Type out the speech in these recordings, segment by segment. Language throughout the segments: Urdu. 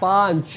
5,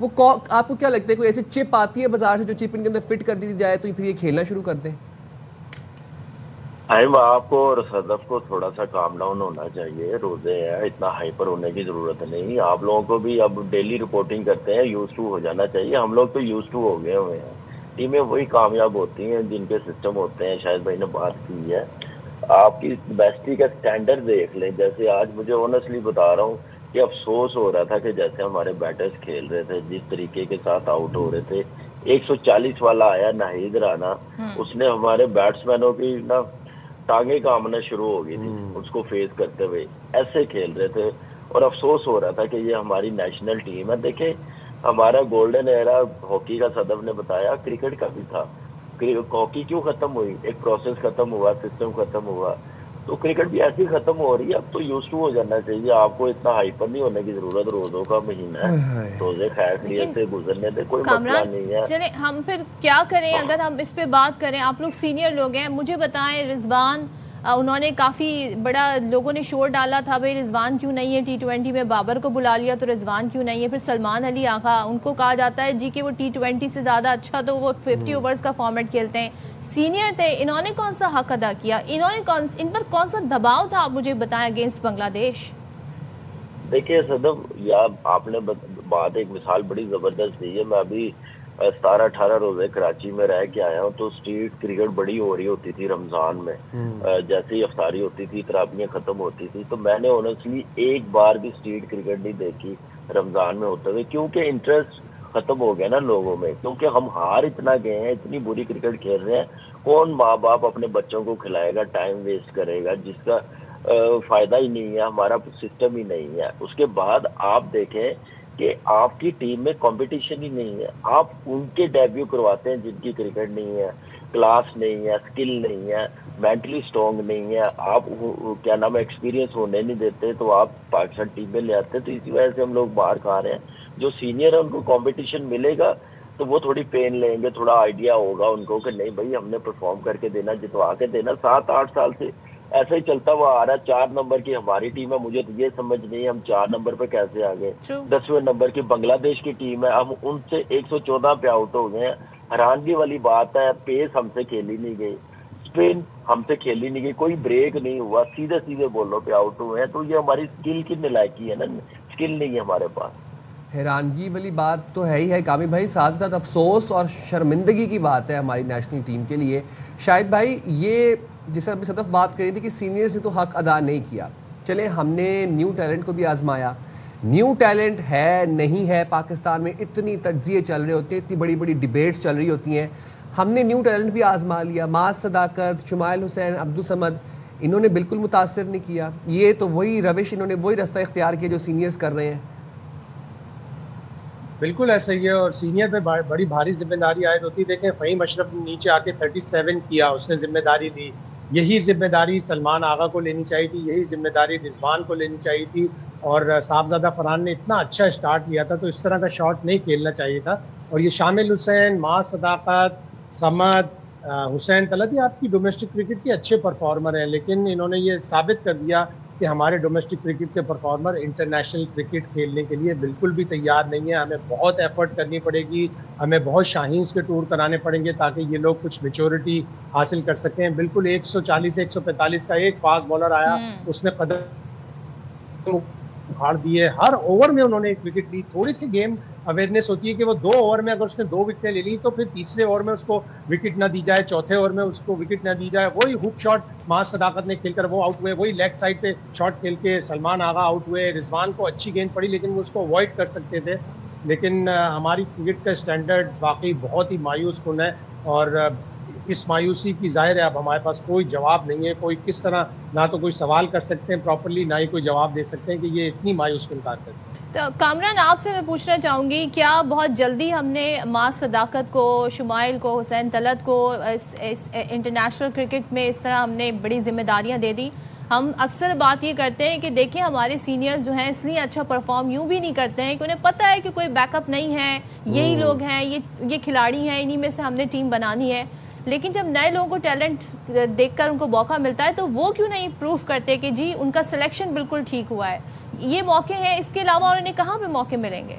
وہ آپ کو کیا لگتا ہے کوئی ایسی چپ آتی ہے بازار سے جو چپ ان کے اندر فٹ کر دی جائے تو پھر یہ کھیلنا شروع کر دیں؟ آپ کو اور صدف کو تھوڑا سا کام ڈاؤن ہونا چاہیے. روزے ہیں, اتنا ہائپر ہونے کی ضرورت نہیں. آپ لوگوں کو بھی اب ڈیلی رپورٹنگ کرتے ہیں, یوز ٹو ہو جانا چاہیے. ہم لوگ تو یوز ٹو ہو گئے ہوئے ہیں. ٹیمیں وہی کامیاب ہوتی ہیں جن کے سسٹم ہوتے ہیں. شاید بھائی نے بات کی ہے, آپ کی بیسٹی کا سٹینڈرڈ دیکھ لیں. جیسے آج مجھے آنیسٹلی بتا رہا ہوں کہ افسوس ہو رہا تھا کہ جیسے ہمارے بیٹرز کھیل رہے تھے, جس طریقے کے ساتھ آؤٹ ہو رہے تھے, 140 والا آیا ناہید رانا, اس نے ہمارے بیٹسمینوں کی نا ٹانگیں کامنا شروع ہو گئی تھی اس کو فیس کرتے ہوئے. ایسے کھیل رہے تھے اور افسوس ہو رہا تھا کہ یہ ہماری نیشنل ٹیم ہے. دیکھیں ہمارا گولڈن ایرا ہاکی کا صدف نے بتایا, کرکٹ کا بھی تھا. ہاکی کیوں ختم ہوئی؟ ایک پروسیس ختم ہوا, سسٹم ختم ہوا, تو کرکٹ بھی ایسی ختم ہو رہی ہے. اب تو یوز ٹو ہو جانا چاہیے. آپ کو اتنا ہائپر نہیں ہونے کی ضرورت. روزوں کا مہینہ ہے, روزے خیر خیریت سے گزرنے دے, کوئی مسئلہ نہیں ہے. چلیں ہم پھر کیا کریں اگر ہم اس پہ بات کریں؟ آپ لوگ سینئر لوگ ہیں, مجھے بتائیں رضوان, انہوں نے کافی بڑا لوگوں نے شور ڈالا تھا بھائی رضوان کیوں نہیں ہے T20 میں, بابر کو بلا لیا تو رضوان کیوں نہیں ہے. پھر سلمان علی آقا, ان کو کہا جاتا ہے جی کہ وہ T20 سے زیادہ اچھا تو وہ 50 اوورز کا فارمیٹ کھیلتے ہیں. سینئر تھے, انہوں نے کون سا حق ادا کیا؟ ان پر کون سا دباؤ تھا, آپ مجھے بتائیں اگینسٹ بنگلہ دیش. دیکھیے صدف, یا آپ نے بات ایک مثال بڑی زبردست دی ہے. میں ابھی 17-18 روزے کراچی میں رہ کے آیا ہوں, تو اسٹریٹ کرکٹ بڑی ہو رہی ہوتی تھی رمضان میں. جیسے ہی افطاری ہوتی تھی, تراویحیں ختم ہوتی تھی, تو میں نے آنیسٹلی ایک بار بھی اسٹریٹ کرکٹ نہیں دیکھی رمضان میں ہوتے ہوئے, کیونکہ انٹرسٹ ختم ہو گیا نا لوگوں میں. کیونکہ ہم ہار اتنا گئے ہیں, اتنی بری کرکٹ کھیل رہے ہیں. کون ماں باپ اپنے بچوں کو کھلائے گا, ٹائم ویسٹ کرے گا جس کا فائدہ ہی نہیں ہے, ہمارا سسٹم ہی نہیں ہے. اس کے بعد آپ دیکھیں کہ آپ کی ٹیم میں کمپٹیشن ہی نہیں ہے. آپ ان کے ڈیبیو کرواتے ہیں جن کی کرکٹ نہیں ہے, کلاس نہیں ہے, سکل نہیں ہے, مینٹلی اسٹرانگ نہیں ہے. آپ کیا نام ہے ایکسپیرینس ہونے نہیں دیتے, تو آپ پاکستان ٹیم میں لے آتے ہیں. تو اسی وجہ سے ہم لوگ باہر کھا رہے ہیں. جو سینئر ہے ان کو کمپٹیشن ملے گا تو وہ تھوڑی پین لیں گے, تھوڑا آئیڈیا ہوگا ان کو کہ نہیں بھائی ہم نے پرفارم کر کے دینا, جتوا کے دینا. 7-8 سال سے ایسا ہی چلتا ہوا آ رہا ہے. 4 نمبر کی ہماری ٹیم ہے, مجھے تو یہ سمجھ نہیں ہے ہم 4 نمبر پہ کیسے آ گئے. 10ویں نمبر کی بنگلہ دیش کی ٹیم ہے, ہم ان سے 114 پہ آؤٹ ہو گئے ہیں. حیرانگی والی بات ہے, پیس ہم سے کھیلی نہیں گئی, اسپن ہم سے کھیلی نہیں گئی, کوئی بریک نہیں ہوا, سیدھے سیدھے بولوں پہ آؤٹ ہوئے ہیں. تو یہ ہماری اسکل کی نلائکی ہے نا, اسکل نہیں ہے ہمارے پاس. حیرانگی والی بات تو ہے ہی ہے کامل بھائی, ساتھ ساتھ افسوس اور شرمندگی کی بات ہے ہماری نیشنل ٹیم کے لیے. شاید بھائی یہ جیسے ابھی صدف بات کری تھی کہ سینئرز نے تو حق ادا نہیں کیا. چلیں ہم نے نیو ٹیلنٹ کو بھی آزمایا, نیو ٹیلنٹ ہے نہیں ہے پاکستان میں, اتنی تجزیے چل رہے ہوتے ہیں, اتنی بڑی بڑی ڈیبیٹس چل رہی ہوتی ہیں. ہم نے نیو ٹیلنٹ بھی آزما لیا, معاذ صداقت, شمائل حسین, عبدالصمد, انہوں نے بالکل متاثر نہیں کیا. یہ تو وہی روش, انہوں نے وہی رستہ اختیار کیا جو سینئرز کر رہے ہیں. بالکل ایسا ہی ہے, اور سینئر پہ بڑی بھاری ذمہ داری عائد ہوتی ہے. دیکھیں فہیم اشرف نے نیچے آ کے 37 کیا, اس نے ذمہ داری لی. یہی ذمہ داری سلمان آغا کو لینی چاہیے تھی, یہی ذمہ داری رضوان کو لینی چاہیے تھی. اور صاحبزادہ فرحان نے اتنا اچھا اسٹارٹ لیا تھا, تو اس طرح کا شاٹ نہیں کھیلنا چاہیے تھا. اور یہ شامل حسین, معاذ صداقت, صمد, حسین طلعت, یہ آپ کی ڈومیسٹک کرکٹ کے اچھے پرفارمر ہیں, لیکن انہوں نے یہ ثابت کر دیا کہ ہمارے ڈومیسٹک کرکٹ کے پرفارمر انٹرنیشنل کرکٹ کھیلنے کے لیے بالکل بھی تیار نہیں ہے. ہمیں بہت ایفرٹ کرنی پڑے گی, ہمیں بہت شاہینز کے ٹور کرانے پڑیں گے تاکہ یہ لوگ کچھ میچورٹی حاصل کر سکیں. بالکل 140-145 کا ایک فاسٹ بالر آیا, اس نے قدم اکھاڑ دیے. ہر اوور میں انہوں نے ایک وکٹ لی. تھوڑی سی گیم اویئرنیس ہوتی ہے کہ وہ 2 اوور میں اگر اس نے 2 وکٹیں لے لی تو پھر تیسرے اوور میں اس کو وکٹ نہ دی جائے, چوتھے اوور میں اس کو وکٹ نہ دی جائے. وہی ہک شاٹ معاذ صداقت نے کھیل کر وہ آؤٹ ہوئے, وہی لیگ سائڈ پہ شاٹ کھیل کے سلمان آغا آؤٹ ہوئے. رضوان کو اچھی گیند پڑی لیکن وہ اس کو اوائڈ کر سکتے تھے. لیکن ہماری کرکٹ کا اسٹینڈرڈ واقعی بہت ہی مایوس کن ہے, اور اس مایوسی کی ظاہر ہے اب ہمارے پاس کوئی جواب نہیں ہے. کوئی کس طرح, نہ تو کوئی سوال کر سکتے ہیں پراپرلی, نہ ہی کوئی جواب دے سکتے ہیں کہ یہ اتنی مایوس کن کارکردگی. تو کامران آپ سے میں پوچھنا چاہوں گی, کیا بہت جلدی ہم نے معاذ صداقت کو, شمائل کو, حسین طلعت کو اس انٹرنیشنل کرکٹ میں اس طرح ہم نے بڑی ذمہ داریاں دے دی؟ ہم اکثر بات یہ کرتے ہیں کہ دیکھیں ہمارے سینئرز جو ہیں اس لیے اچھا پرفارم یوں بھی نہیں کرتے ہیں کہ انہیں پتہ ہے کہ کوئی بیک اپ نہیں ہے, یہی لوگ ہیں, یہ کھلاڑی ہیں, انہی میں سے ہم نے ٹیم بنانی ہے. لیکن جب نئے لوگوں کو ٹیلنٹ دیکھ کر ان کو موقع ملتا ہے تو وہ کیوں نہیں پروف کرتے کہ جی ان کا سلیکشن بالکل ٹھیک ہوا ہے. یہ موقع ہیں, اس کے علاوہ اور انہیں کہاں پہ موقع ملیں گے؟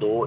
2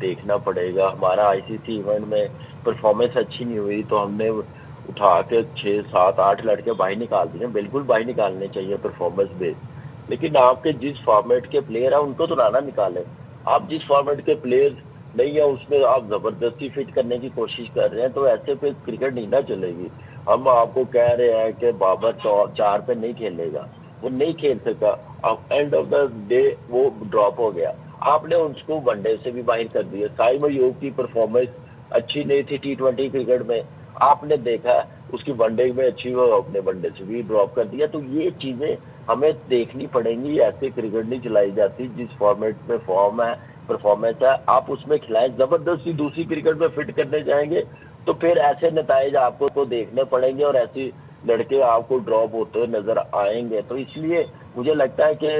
دیکھنا پڑے گا. ہمارا آئی سی سی ایونٹ میں پرفارمنس اچھی نہیں ہوئی تو ہم نے اٹھا کے 6 7 8 لڑکے باہر نکال دیے. بالکل باہر نکالنے چاہیے پرفارمنس بیس, لیکن آپ کے جس فارمیٹ کے پلیئر ہیں ان کو تو نہ نکالیں. آپ جس فارمیٹ کے پلیئر نہیں ہے اس میں آپ زبردستی فٹ کرنے کی کوشش کر رہے ہیں تو ایسے پہ کرکٹ نہیں نہ چلے گی. ہم آپ کو کہہ رہے ہیں کہ بابر 4 پہ نہیں کھیلے گا, وہ نہیں کھیل سکا. اب اینڈ آف دا ڈے وہ ڈراپ ہو گیا. آپ نے اس کو ون ڈے سے بھی باہر کر دیا. سائم ایوب کی پرفارمنس اچھی نہیں تھی T20 کرکٹ میں, آپ نے دیکھا اس کی ون ڈے میں اچھی ہو, اپنے ون ڈے سے بھی ڈراپ کر دیا. تو یہ چیزیں ہمیں دیکھنی پڑیں گی. ایسے کرکٹ نہیں چلائی جاتی. جس فارمیٹ میں فارم ہے پرفارمنس ہے آپ اس میں کھلائیں. زبردستی دوسری کرکٹ میں فٹ کرنے جائیں گے تو پھر ایسے نتائج آپ کو تو دیکھنے پڑیں گے اور ایسی لڑکے آپ کو ڈراپ ہوتے ہوئے نظر آئیں گے. تو اس لیے مجھے لگتا ہے کہ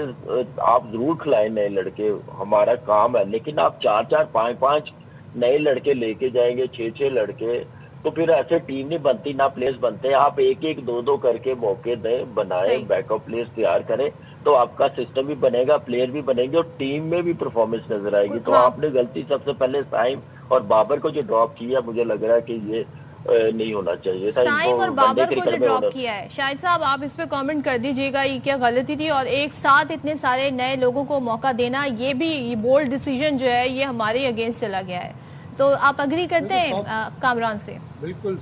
آپ ضرور کھلائیں نئے لڑکے, ہمارا کام ہے. لیکن آپ 4 4 5 5 نئے لڑکے لے کے جائیں گے, 6 6 لڑکے, تو پھر ایسے ٹیم نہیں بنتی, نہ پلیئرز بنتے ہیں. آپ 1 1 2 2 کر کے موقع دیں, بنائیں, بیک اپ پلیئرز تیار کریں تو آپ کا سسٹم بھی بنے گا, پلیئر بھی بنے گے اور ٹیم میں بھی پرفارمنس نظر آئے گی. تو آپ نے غلطی سب سے پہلے سائم اور بابر کو جو ڈراپ کیا مجھے لگ رہا ہے کہ یہ نہیں ہونا چاہیے تھا. سائم اور بابر کو جو ڈراپ کیا ہے, شاہد صاحب آپ اس پہ کامنٹ کر دیجئے گا, یہ کیا غلطی تھی؟ اور ایک ساتھ اتنے سارے نئے لوگوں کو موقع دینا, یہ بھی بولڈ ڈیسیجن جو ہے یہ ہمارے اگینسٹ چلا گیا ہے. تو آپ اگری کرتے ہیں کامران سے؟ بالکل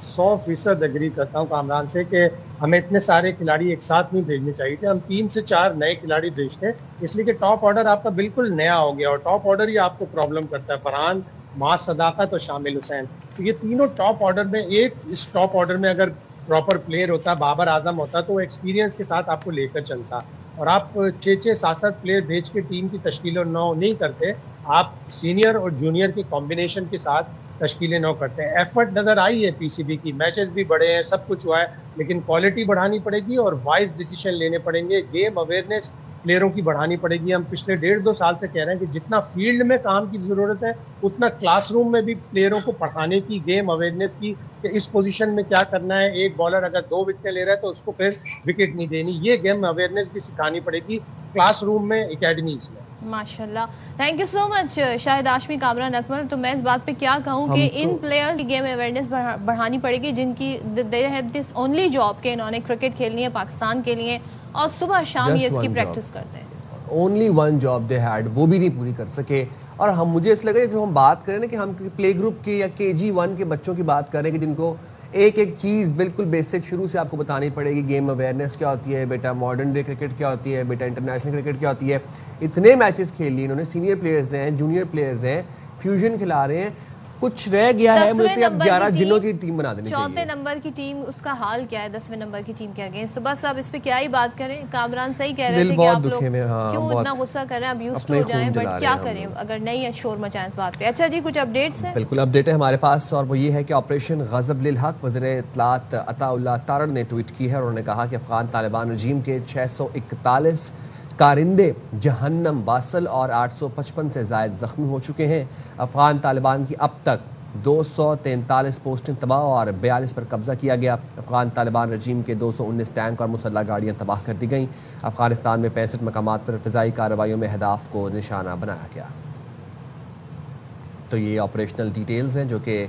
100% اگری کرتا ہوں کامران سے کہ ہمیں اتنے سارے کھلاڑی ایک ساتھ نہیں بھیجنے چاہیے تھے. ہم 3 سے 4 نئے کھلاڑی بھیجتے ہیں اس لیے کہ ٹاپ آرڈر آپ کا بالکل نیا ہو گیا اور ٹاپ آرڈر ہی آپ کو پرابلم کرتا ہے. فرحان, معاذ صداقت اور شامل حسین, تو یہ تینوں ٹاپ آرڈر میں, ایک اس ٹاپ آرڈر میں اگر پراپر پلیئر ہوتا, بابر اعظم ہوتا, تو وہ ایکسپیرینس کے ساتھ آپ کو لے کر چلتا. اور آپ 6 6 7 7 پلیئر بھیج کے ٹیم کی تشکیل 9 نہیں کرتے, آپ سینئر اور جونیئر کے کمبینیشن کے ساتھ تشکیلیں 9 کرتے ہیں. ایفرٹ نظر آئی ہے پی سی بی کی, میچز بھی بڑھے ہیں, سب کچھ ہوا ہے, لیکن کوالٹی بڑھانی پڑے گی اور وائز ڈیسیشن لینے پڑیں گے. گیم اویئرنیس پلیئروں کی بڑھانی پڑے گی. ہم پچھلے 1.5 2 سال سے کہہ رہے ہیں کہ جتنا فیلڈ میں کام کی ضرورت ہے اتنا کلاس روم میں بھی پلیئروں کو پڑھانے کی, گیم اویئرنیس کی, کہ اس پوزیشن میں کیا کرنا ہے. ایک بالر اگر 2 وکٹیں لے رہا ہے تو اس کو پھر وکٹ نہیں دینی. یہ گیم اویئرنیس بھی سکھانی پڑے گی کلاس روم میں, اکیڈمیز میں. ماشاءاللہ, تھینک یو سو مچ شاہد ہاشمی, کامران اکمل. تو میں اس بات پہ کیا کہوں کہ ان پلیئرز کی گیم اویئرنیس بڑھانی پڑے گی جن کی they have this only job کہ انہوں نے کرکٹ کھیلنی ہے پاکستان کے لیے اور صبح شام یہ اس کی پریکٹس کرتے ہیں. Only one job they had, وہ بھی نہیں پوری کر سکے. اور ہم مجھے اس لگ رہا ہے جب ہم بات کریں نا کہ ہم پلے گروپ کے یا KG1 کے بچوں کی بات کر رہے ہیں کہ جن کو ایک ایک چیز بالکل بیسک شروع سے آپ کو بتانی پڑے گی. گیم اویئرنیس کیا ہوتی ہے بیٹا, ماڈرن ڈے کرکٹ کیا ہوتی ہے بیٹا, انٹرنیشنل کرکٹ کیا ہوتی ہے. اتنے میچز کھیل لیے انہوں نے, سینئر پلیئرز ہیں, جونیئر پلیئرز ہیں, فیوژن کھلا رہے ہیں. کچھ رہ گیا ہے, مجھے اب 11 جنوں کی ٹیم بنا دینی چاہیے. 4 نمبر کی ٹیم, اس کا حال کیا ہے 10ویں نمبر کی ٹیم کے اگینسٹ؟ تو بس اب اس پہ کیا ہی بات کریں. کامران صحیح کہہ رہے تھے کہ آپ لوگ کیوں اتنا غصہ کر رہے ہیں, اب یوزڈ ہو جائیں, بٹ کیا کریں اگر نہیں ہے شور مچائیں اس بات پہ. اچھا جی, کچھ اپڈیٹس ہیں؟ بالکل اپڈیٹ ہے ہمارے پاس, اور وہ یہ ہے کہ آپریشن غضب للحق وزیر اطلاعات عطا اللہ تارڑ نے ٹویٹ کی ہے اور انہوں نے کہا کہ افغان طالبان رجیم کے 641 کارندے جہنم واصل اور 855 سے زائد زخمی ہو چکے ہیں. افغان طالبان کی اب تک 243 پوسٹیں تباہ اور 42 پر قبضہ کیا گیا. افغان طالبان رجیم کے 219 ٹینک اور مسلح گاڑیاں تباہ کر دی گئیں. افغانستان میں 65 مقامات پر فضائی کارروائیوں میں اہداف کو نشانہ بنایا گیا. تو یہ آپریشنل ڈیٹیلز ہیں جو کہ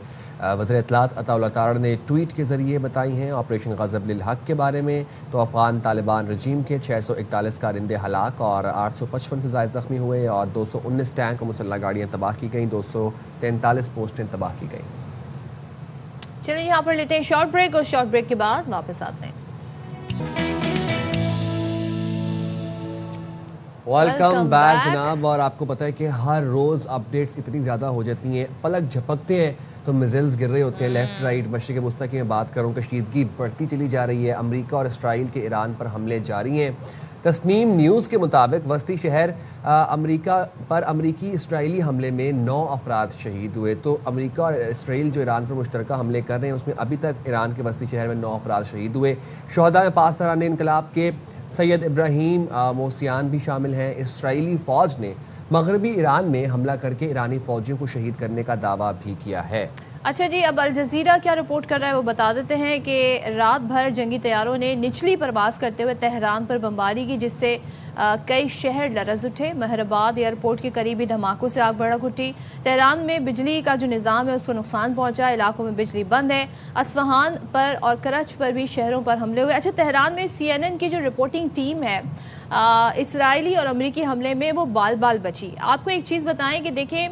وزیر اطلاعات عطا اللہ تارڑ نے ٹویٹ کے ذریعے بتائی ہیں آپریشن غضب للحق کے بارے میں. تو افغان طالبان رجیم کے 641 کارندے ہلاک اور 855 سے زائد زخمی ہوئے اور 219 ٹینک اور مسلح گاڑیاں تباہ کی گئیں, 243 پوسٹیں تباہ کی گئیں. چلیے یہاں پر لیتے ہیں شارٹ بریک اور شارٹ بریک کے بعد واپس آتے ہیں. ویلکم بیک جناب. اور آپ کو پتہ ہے کہ ہر روز اپڈیٹس اتنی زیادہ ہو جاتی ہیں, پلک جھپکتے ہیں تو میزائلز گر رہے ہوتے ہیں لیفٹ رائٹ. مشرق وسطیٰ کی میں بات کروں, کشیدگی بڑھتی چلی جا رہی ہے. امریکہ اور اسرائیل کے ایران پر حملے جاری ہیں. تسنیم نیوز کے مطابق وسطی شہر امریکہ پر امریکی اسرائیلی حملے میں 9 افراد شہید ہوئے. تو امریکہ اور اسرائیل جو ایران پر مشترکہ حملے کر رہے ہیں اس میں ابھی تک ایران کے وسطی شہر میں 9 افراد شہید ہوئے. شہداء میں پاسداران انقلاب کے سید ابراہیم موسیان بھی شامل ہیں. اسرائیلی فوج نے مغربی ایران میں حملہ کر کے ایرانی فوجیوں کو شہید کرنے کا دعویٰ بھی کیا ہے. اچھا جی، اب الجزیرہ کیا رپورٹ کر رہا ہے وہ بتا دیتے ہیں کہ رات بھر جنگی طیاروں نے نچلی پرواز کرتے ہوئے تہران پر بمباری کی، جس سے کئی شہر لرز اٹھے۔ مہرآباد ایئرپورٹ کے قریبی دھماکوں سے آگ بھڑک اٹھی۔ تہران میں بجلی کا جو نظام ہے اس کو نقصان پہنچا، علاقوں میں بجلی بند ہے۔ اصفہان پر اور کرچ پر بھی شہروں پر حملے ہوئے۔ اچھا، تہران میں CNN کی جو رپورٹنگ ٹیم ہے اسرائیلی اور امریکی حملے میں وہ بال بال بچی۔ آپ کو ایک چیز بتائیں کہ دیکھیں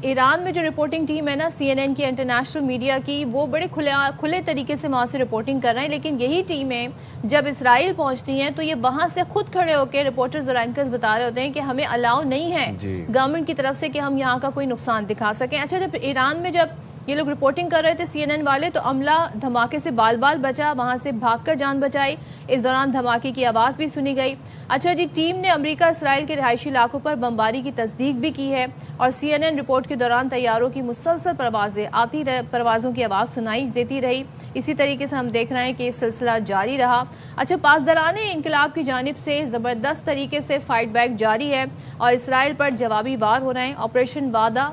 ایران میں جو رپورٹنگ ٹیم ہے نا CNN کی، انٹرنیشنل میڈیا کی، وہ بڑے کھلے طریقے سے وہاں سے رپورٹنگ کر رہے ہیں، لیکن یہی ٹیمیں جب اسرائیل پہنچتی ہیں تو یہ وہاں سے خود کھڑے ہو کے رپورٹرز اور اینکرز بتا رہے ہوتے ہیں کہ ہمیں الاؤ نہیں ہے گورنمنٹ کی طرف سے کہ ہم یہاں کا کوئی نقصان دکھا سکیں۔ اچھا، جب ایران میں جب یہ لوگ رپورٹنگ کر رہے تھے CNN والے، تو عملہ دھماکے سے بال بال بچا، وہاں سے بھاگ کر جان بچائی۔ اس دوران دھماکے کی آواز بھی سنی گئی۔ اچھا جی، ٹیم نے امریکہ اسرائیل کے رہائشی علاقوں پر بمباری کی تصدیق بھی کی ہے، اور CNN رپورٹ کے دوران طیاروں کی مسلسل پروازوں کی آواز سنائی دیتی رہی۔ اسی طریقے سے ہم دیکھ رہے ہیں کہ یہ سلسلہ جاری رہا۔ اچھا، پاسداران انقلاب کی جانب سے زبردست طریقے سے فائٹ بیک جاری ہے اور اسرائیل پر جوابی وار ہو رہے ہیں۔ آپریشن وعدہ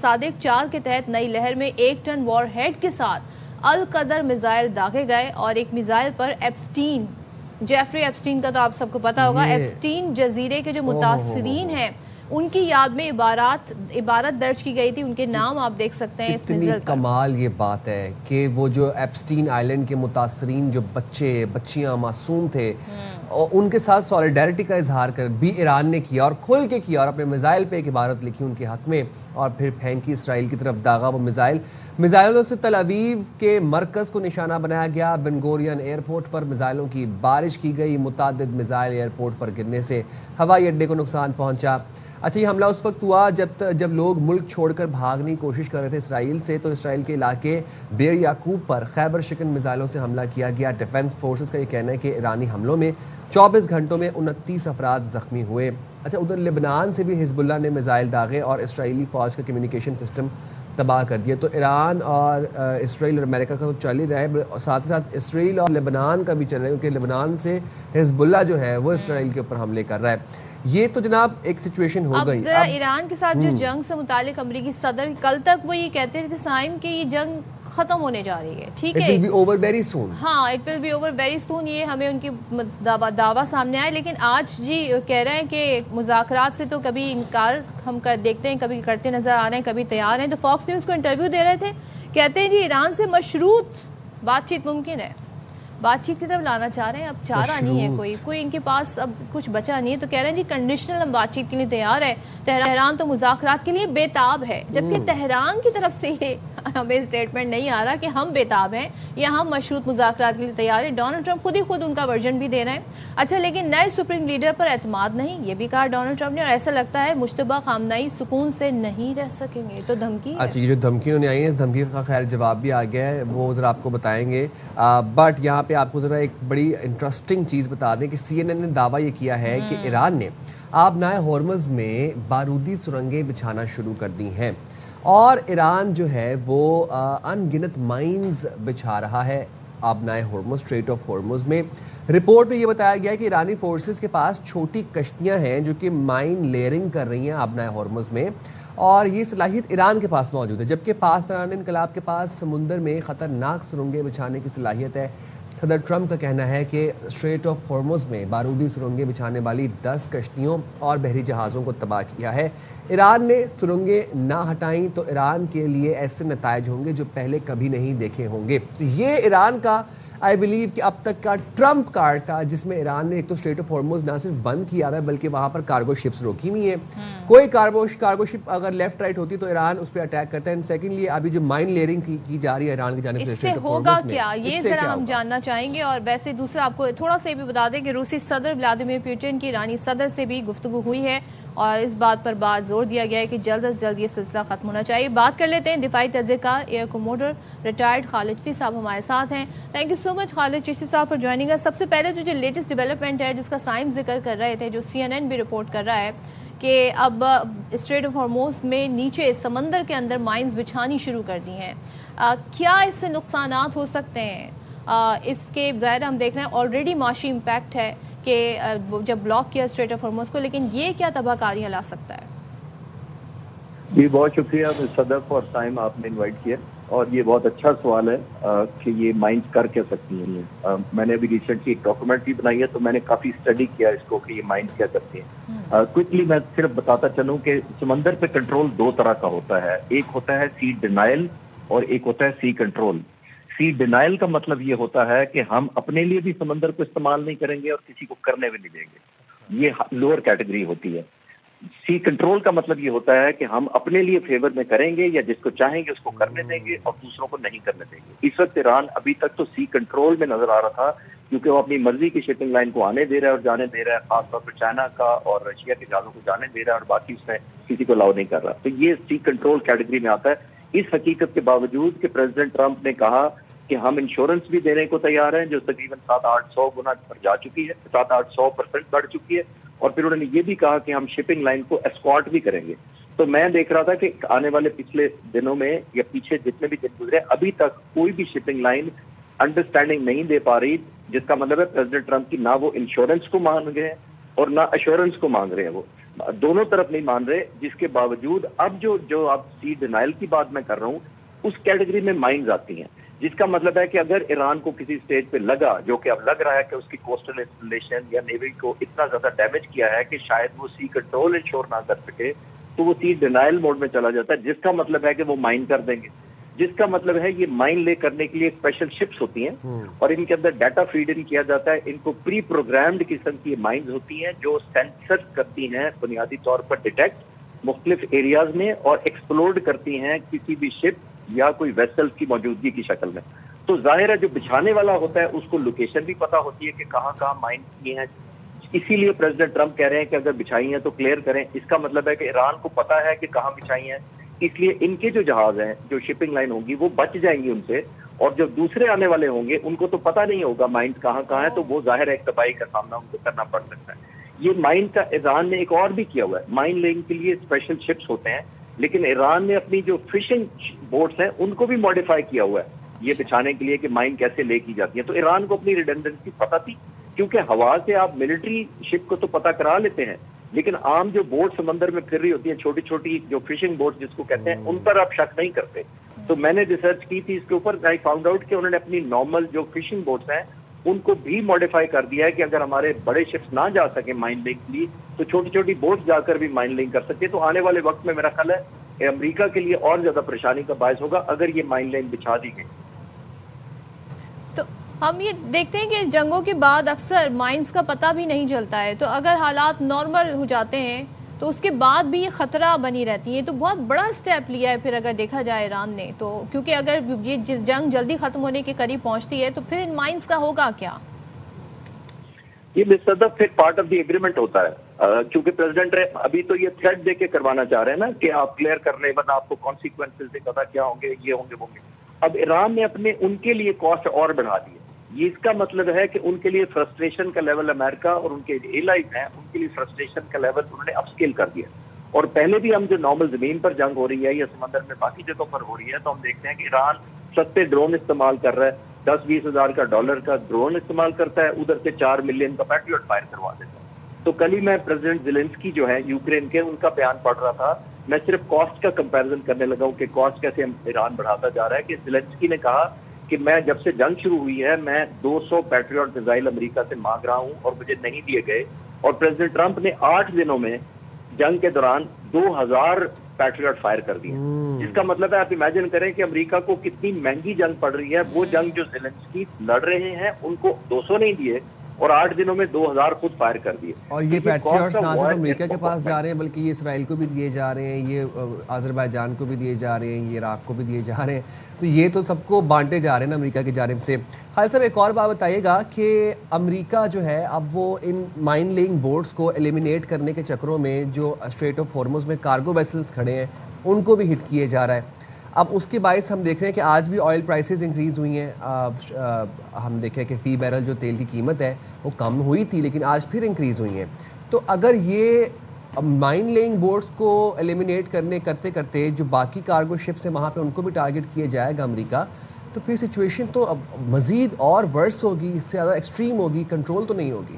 صادق 4 کے تحت نئی لہر میں 1 ٹن وار ہیڈ کے ساتھ القدر میزائل داغے گئے، اور ایک میزائل پر جیفری ایپسٹین کا تو آپ سب کو پتا ہوگا، ایپسٹین جزیرے کے جو متاثرین ہیں ان کی یاد میں عبارت درج کی گئی تھی، ان کے نام آپ دیکھ سکتے ہیں اس کتنی کمال یہ بات ہے کہ وہ جو ایپسٹین آئلینڈ کے متاثرین جو بچیاں معصوم تھے، ان کے ساتھ سولیڈیرٹی کا اظہار کر بھی ایران نے کیا اور کھل کے کیا، اور اپنے میزائل پہ ایک عبارت لکھی ان کے حق میں، اور پھر پھینکی اسرائیل کی طرف داغا وہ میزائلوں سے تل ابیب کے مرکز کو نشانہ بنایا گیا۔ بن گورین ایئرپورٹ پر میزائلوں کی بارش کی گئی، متعدد میزائل ایئرپورٹ پر گرنے سے ہوائی اڈے کو نقصان پہنچا۔ اچھا، یہ حملہ اس وقت ہوا جب لوگ ملک چھوڑ کر بھاگنے کی کوشش کر رہے تھے اسرائیل سے، تو اسرائیل کے علاقے بیر یعقوب پر خیبر شکن میزائلوں سے حملہ کیا گیا۔ ڈیفنس فورسز کا یہ کہنا ہے کہ ایرانی حملوں میں 24 گھنٹوں میں 29 افراد زخمی ہوئے۔ اچھا، ادھر لبنان سے بھی حزب اللہ نے میزائل داغے اور اسرائیلی فوج کا کمیونیکیشن سسٹم تباہ کر دیا۔ تو ایران اور اسرائیل اور امریکہ کا تو چل ہی رہا ہے، ساتھ ہی ساتھ اسرائیل اور لبنان کا بھی چل رہا ہے، کیونکہ لبنان سے حزب اللہ جو ہے وہ اسرائیل کے اوپر حملے کر رہا ہے۔ یہ تو جناب ایک سچویشن ہو گئی۔ اب ایران کے ساتھ جو جنگ سے متعلق امریکی صدر کل تک وہ یہ کہتے رہے تھے سائم کہ یہ جنگ ختم ہونے جا رہی ہے، ٹھیک ہے، It will be over very soon۔ ہاں، it will be over very soon, یہ ہمیں ان کی دعویٰ سامنے آئے، لیکن آج جی کہہ رہے ہیں کہ مذاکرات سے تو کبھی انکار ہم دیکھتے ہیں، کبھی کرتے نظر آ رہے ہیں، کبھی تیار ہیں۔ تو فاکس نیوز کو انٹرویو دے رہے تھے، کہتے ہیں جی ایران سے مشروط بات چیت ممکن ہے، بات چیت کی طرف لانا چاہ رہے ہیں، اب چارہ نہیں ہے، کوئی ان کے پاس اب کچھ بچا نہیں ہے، تو کہہ رہے ہیں جی کنڈیشنل ہم بات چیت کے لیے تیار ہے، تہران تو مذاکرات کے لیے بے تاب ہے، جبکہ تہران کی طرف سے یہ ہمیں اسٹیٹمنٹ نہیں آ رہا کہ ہم بے تاب ہیں یا ہم مشروط مذاکرات کے لیے تیار ہیں۔ ڈونلڈ ٹرمپ خود ان کا ورژن بھی دے رہے ہیں۔ اچھا، لیکن نئے سپریم لیڈر پر اعتماد نہیں، یہ بھی کہا ڈونلڈ ٹرمپ نے، اور ایسا لگتا ہے مشتبہ خامنہئی سکون سے نہیں رہ سکیں گے، تو دھمکی ہے۔ اچھا، یہ جو دھمکی انہوں نے آئی ہے، اس دھمکی کا خیر جواب بھی آ گیا ہے، وہ ذرا آپ کو بتائیں گے، بٹ یہاں پہ آپ کو ذرا ایک بڑی انٹرسٹنگ چیز بتا دیں کہ CNN نے دعویٰ یہ کیا ہے کہ ایران نے آبنائے ہورمز میں بارودی سرنگیں بچھانا شروع کر دی ہیں، اور ایران جو ہے وہ ان گنت مائنز بچھا رہا ہے آبنائے ہورمز، اسٹریٹ آف ہورمز میں۔ رپورٹ میں یہ بتایا گیا ہے کہ ایرانی فورسز کے پاس چھوٹی کشتیاں ہیں جو کہ مائن لیئرنگ کر رہی ہیں آبنائے ہورمز میں، اور یہ صلاحیت ایران کے پاس موجود ہے، جبکہ پاسداران انقلاب کے پاس سمندر میں خطرناک سرنگیں بچھانے کی صلاحیت ہے۔ صدر ٹرمپ کا کہنا ہے کہ اسٹریٹ آف ہورمز میں بارودی سرنگیں بچھانے والی 10 کشتیوں اور بحری جہازوں کو تباہ کیا ہے۔ ایران نے سرنگیں نہ ہٹائیں تو ایران کے لیے ایسے نتائج ہوں گے جو پہلے کبھی نہیں دیکھے ہوں گے۔ تو یہ ایران کا آئی بلیو کہ اب تک کا ٹرمپ کارڈ تھا، جس میں ایران نے ایک تو اسٹریٹ آف ہورمز نہ صرف بند کیا ہوا ہے بلکہ وہاں پر کارگو شپس روکی ہوئی ہیں، کوئی کارگو شپ اگر لیفٹ رائٹ ہوتی تو ایران اس پہ اٹیک کرتا ہے۔ اینڈ سیکنڈلی ابھی جو مائن لیئرنگ کی جا رہی ہے ایران کی جانب سے، اس سے ہوگا کیا، یہ ذرا ہم جاننا چاہیں گے۔ اور ویسے دوسرا آپ کو تھوڑا سا بھی بتا دیں کہ روسی صدر ولادیمیر پوٹن کی ایرانی صدر سے بھی گفتگو ہوئی ہے، اور اس بات پر زور دیا گیا ہے کہ جلد از جلد یہ سلسلہ ختم ہونا چاہیے۔ بات کر لیتے ہیں دفاعی تجزیہ کار ایئر کوموڈر ریٹائرڈ خالد چشتی صاحب ہمارے ساتھ ہیں۔ تھینک یو سو مچ خالد چشتی صاحب فار جوائننگ اس۔ سب سے پہلے جو لیٹسٹ ڈیولپمنٹ ہے جس کا سائم ذکر کر رہے تھے، جو CNN بھی رپورٹ کر رہا ہے کہ اب اسٹریٹ آف ہارموز میں نیچے سمندر کے اندر مائنز بچھانی شروع کر دی ہیں، کیا اس سے نقصانات ہو سکتے ہیں؟ اس کے ظاہر ہم دیکھ رہے ہیں آلریڈی معاشی امپیکٹ ہے کہ جب بلاک کیا اسٹریٹ آف ہارموز کو، لیکن یہ کیا تباہ کاریاں لا سکتا ہے؟ جی بہت شکریہ صدف اور سائم، آپ نے انوائٹ کیا، اور یہ بہت اچھا سوال ہے کہ یہ مائنز کر کے سکتی ہیں. میں نے ابھی ریسنٹلی ایک ڈاکومنٹری بنائی ہے، تو میں نے کافی اسٹڈی کیا اس کو کہ یہ مائنز کیا کرتی ہیں. کوئکلی میں صرف بتاتا چلوں کہ سمندر پہ کنٹرول دو طرح کا ہوتا ہے. ایک ہوتا ہے سی ڈینائل اور ایک ہوتا ہے سی کنٹرول. سی ڈینائل کا مطلب یہ ہوتا ہے کہ ہم اپنے لیے بھی سمندر کو استعمال نہیں کریں گے اور کسی کو کرنے بھی نہیں دیں گے. یہ لوور کیٹیگری ہوتی ہے. سی کنٹرول کا مطلب یہ ہوتا ہے کہ ہم اپنے لیے فیور میں کریں گے یا جس کو چاہیں گے اس کو کرنے دیں گے اور دوسروں کو نہیں کرنے دیں گے. اس وقت ایران ابھی تک تو سی کنٹرول میں نظر آ رہا تھا، کیونکہ وہ اپنی مرضی کی شپنگ لائن کو آنے دے رہا ہے اور جانے دے رہا ہے، خاص طور پر چائنا کا اور رشیا کے جہازوں کو جانے دے رہا ہے، اور باقی اس میں کسی کو الاؤ نہیں کر رہا. تو یہ سی کنٹرول کیٹیگری میں آتا ہے. اس حقیقت کے باوجود کہ پریزیڈنٹ ٹرمپ نے کہا کہ ہم انشورنس بھی دینے کو تیار ہیں جو تقریباً 700-800 گنا پر جا چکی ہے، 700-800% بڑھ چکی ہے، اور پھر انہوں نے یہ بھی کہا کہ ہم شپنگ لائن کو اسکارٹ بھی کریں گے. تو میں دیکھ رہا تھا کہ آنے والے پچھلے دنوں میں یا پیچھے جتنے بھی دن گزرے، ابھی تک کوئی بھی شپنگ لائن انڈرسٹینڈنگ نہیں دے پا رہی، جس کا مطلب ہے پریزیڈنٹ ٹرمپ کی نہ وہ انشورنس کو مان رہے ہیں اور نہ ایشورنس کو مان رہے ہیں. وہ دونوں طرف نہیں مان رہے، جس کے باوجود اب جو اب سی ڈینائل کی بات میں کر رہا ہوں، اس کیٹیگری میں مائنز آتی ہیں، جس کا مطلب ہے کہ اگر ایران کو کسی اسٹیج پہ لگا، جو کہ اب لگ رہا ہے کہ اس کی کوسٹل انسٹالیشن یا نیوی کو اتنا زیادہ ڈیمیج کیا ہے کہ شاید وہ سی کنٹرول انشور نہ کر سکے، تو وہ سی ڈینائل موڈ میں چلا جاتا ہے، جس کا مطلب ہے کہ وہ مائن کر دیں گے. جس کا مطلب ہے یہ مائن لے کرنے کے لیے اسپیشل شپس ہوتی ہیں اور ان کے اندر ڈیٹا فیڈ ان کیا جاتا ہے. ان کو پری پروگرامڈ قسم کی مائنز ہوتی ہیں جو سینسر کرتی ہیں بنیادی طور پر ڈیٹیکٹ مختلف ایریاز میں، اور ایکسپلوڈ کرتی ہیں کسی بھی شپ یا کوئی ویسل کی موجودگی کی شکل میں. تو ظاہر ہے جو بچھانے والا ہوتا ہے اس کو لوکیشن بھی پتا ہوتی ہے کہ کہاں کہاں مائن کیے ہیں. اسی لیے پریزیڈنٹ ٹرمپ کہہ رہے ہیں کہ اگر بچھائی ہیں تو کلیئر کریں. اس کا مطلب ہے کہ ایران کو پتا ہے کہ کہاں بچھائی ہیں، اس لیے ان کے جو جہاز ہیں، جو شپنگ لائن ہوگی، وہ بچ جائیں گی ان سے، اور جو دوسرے آنے والے ہوں گے ان کو تو پتا نہیں ہوگا مائنز کہاں کہاں ہے، تو وہ ظاہر ہے ایک تباہی کا سامنا ان کو کرنا پڑ سکتا ہے. یہ مائن کا ایران نے ایک اور بھی کیا ہوا ہے. مائن لینگ کے لیے اسپیشل شپس ہوتے ہیں، لیکن ایران نے اپنی جو فشنگ بوٹس ہیں ان کو بھی ماڈیفائی کیا ہوا ہے یہ بچھانے کے لیے کہ مائن کیسے لے کی جاتی ہے. تو ایران کو اپنی ریڈنڈنسی پتہ تھی، کیونکہ ہوا سے آپ ملٹری شپ کو تو پتہ کرا لیتے ہیں، لیکن عام جو بوٹ سمندر میں پھر رہی ہوتی ہیں، چھوٹی چھوٹی جو فشنگ بوٹ جس کو کہتے ہیں، ان پر آپ شک نہیں کرتے. تو میں نے ریسرچ کی تھی اس کے اوپر، آئی فاؤنڈ آؤٹ کہ انہوں نے اپنی نارمل جو فشنگ بوٹس ہیں ان کو بھی ماڈیفائی کر دیا ہے کہ اگر ہمارے بڑے شپس نہ جا سکیں مائن لنک کے لیے تو چھوٹی چھوٹی بوٹس جا کر بھی مائن لنک کر سکتے ہیں. تو آنے والے وقت میں میرا خیال ہے امریکہ کے لیے اور زیادہ پریشانی کا باعث ہوگا اگر یہ مائن لائن بچھا دی گئی. تو ہم یہ دیکھتے ہیں کہ جنگوں کے بعد اکثر مائنز کا پتہ بھی نہیں چلتا ہے، تو اگر حالات نارمل ہو جاتے ہیں تو اس کے بعد بھی یہ خطرہ بنی رہتی ہے. تو بہت بڑا سٹیپ لیا ہے پھر اگر دیکھا جائے ایران نے، تو کیونکہ اگر یہ جنگ جلدی ختم ہونے کے قریب پہنچتی ہے تو پھر ان مائنز کا ہوگا کیا؟ یہ صدف پھر پارٹ آف دی ایگریمنٹ ہوتا ہے، کیونکہ پریزیڈنٹ ابھی تو یہ تھریٹ دے کے کروانا چاہ رہے ہیں نا کہ آپ کلیئر کر لیں ورنہ آپ کو کانسیکوینسز سے پتا کیا ہوں گے، یہ ہوں گے وہ ہوں گے. اب ایران نے اپنے ان کے لیے کاسٹ اور بڑھا دی ہے. یہ اس کا مطلب ہے کہ ان کے لیے فرسٹریشن کا لیول امریکہ اور ان کے ایلائز ہیں ان کے لیے فرسٹریشن کا لیول انہوں نے اپ اسکیل کر دیا. اور پہلے بھی ہم جو نارمل زمین پر جنگ ہو رہی ہے یا سمندر میں باقی جگہوں پر ہو رہی ہے تو ہم دیکھتے ہیں کہ ایران سستے ڈرون استعمال کر رہا ہے، $10-20 ہزار ڈالر کا ڈرون استعمال کرتا ہے، ادھر سے 4 ملین کا پیٹریوٹ فائر کروا دیتا ہے. تو کل ہی میں پریزیڈنٹ زیلنسکی جو ہے یوکرین کے، ان کا بیان پڑھ رہا تھا. میں صرف کاسٹ کا کمپیریزن کرنے لگا ہوں کہ کاسٹ کیسے ایران بڑھاتا جا رہا ہے. کہ زیلنسکی نے کہا کہ میں جب سے جنگ شروع ہوئی ہے میں 200 پیٹریوٹ میزائل امریکہ سے مانگ رہا ہوں اور مجھے نہیں دیے گئے، اور پریزیڈنٹ ٹرمپ نے 8 دنوں میں جنگ کے دوران 2000 پیٹریوٹ فائر کر دیے. جس کا مطلب ہے آپ امیجن کریں کہ امریکہ کو کتنی مہنگی جنگ پڑ رہی ہے. وہ جنگ جو زیلنسکی لڑ رہے ہیں ان کو 200 نہیں دیے اور 8 دنوں میں 2000 خود فائر کر دیے. اور یہ پیٹریوٹس نہ صرف امریکہ کے پاس جا رہے ہیں بلکہ یہ اسرائیل کو بھی دیے جا رہے ہیں، یہ آذربائیجان کو بھی دیے جا رہے ہیں، یہ عراق کو بھی دیے جا رہے ہیں. تو یہ تو سب کو بانٹے جا رہے ہیں نا امریکہ کی جانب سے. خالد صاحب ایک اور بات بتائیے گا کہ امریکہ جو ہے اب وہ ان مائن لینگ بورڈز کو ایلیمینیٹ کرنے کے چکروں میں جو اسٹریٹ آف ہارمز میں کارگو ویسلز کھڑے ہیں ان کو بھی ہٹ کیے جا رہا ہے. اب اس کے باعث ہم دیکھ رہے ہیں کہ آج بھی آئل پرائسز انکریز ہوئی ہیں. ہم دیکھیں کہ فی بیرل جو تیل کی قیمت ہے وہ کم ہوئی تھی لیکن آج پھر انکریز ہوئی ہیں. تو اگر یہ مائن لینگ بورڈز کو ایلیمینیٹ کرتے کرتے جو باقی کارگو شپس ہیں وہاں پہ ان کو بھی ٹارگٹ کیا جائے گا امریکہ، تو پھر سچویشن تو اب مزید اور ورس ہوگی، اس سے زیادہ ایکسٹریم ہوگی، کنٹرول تو نہیں ہوگی.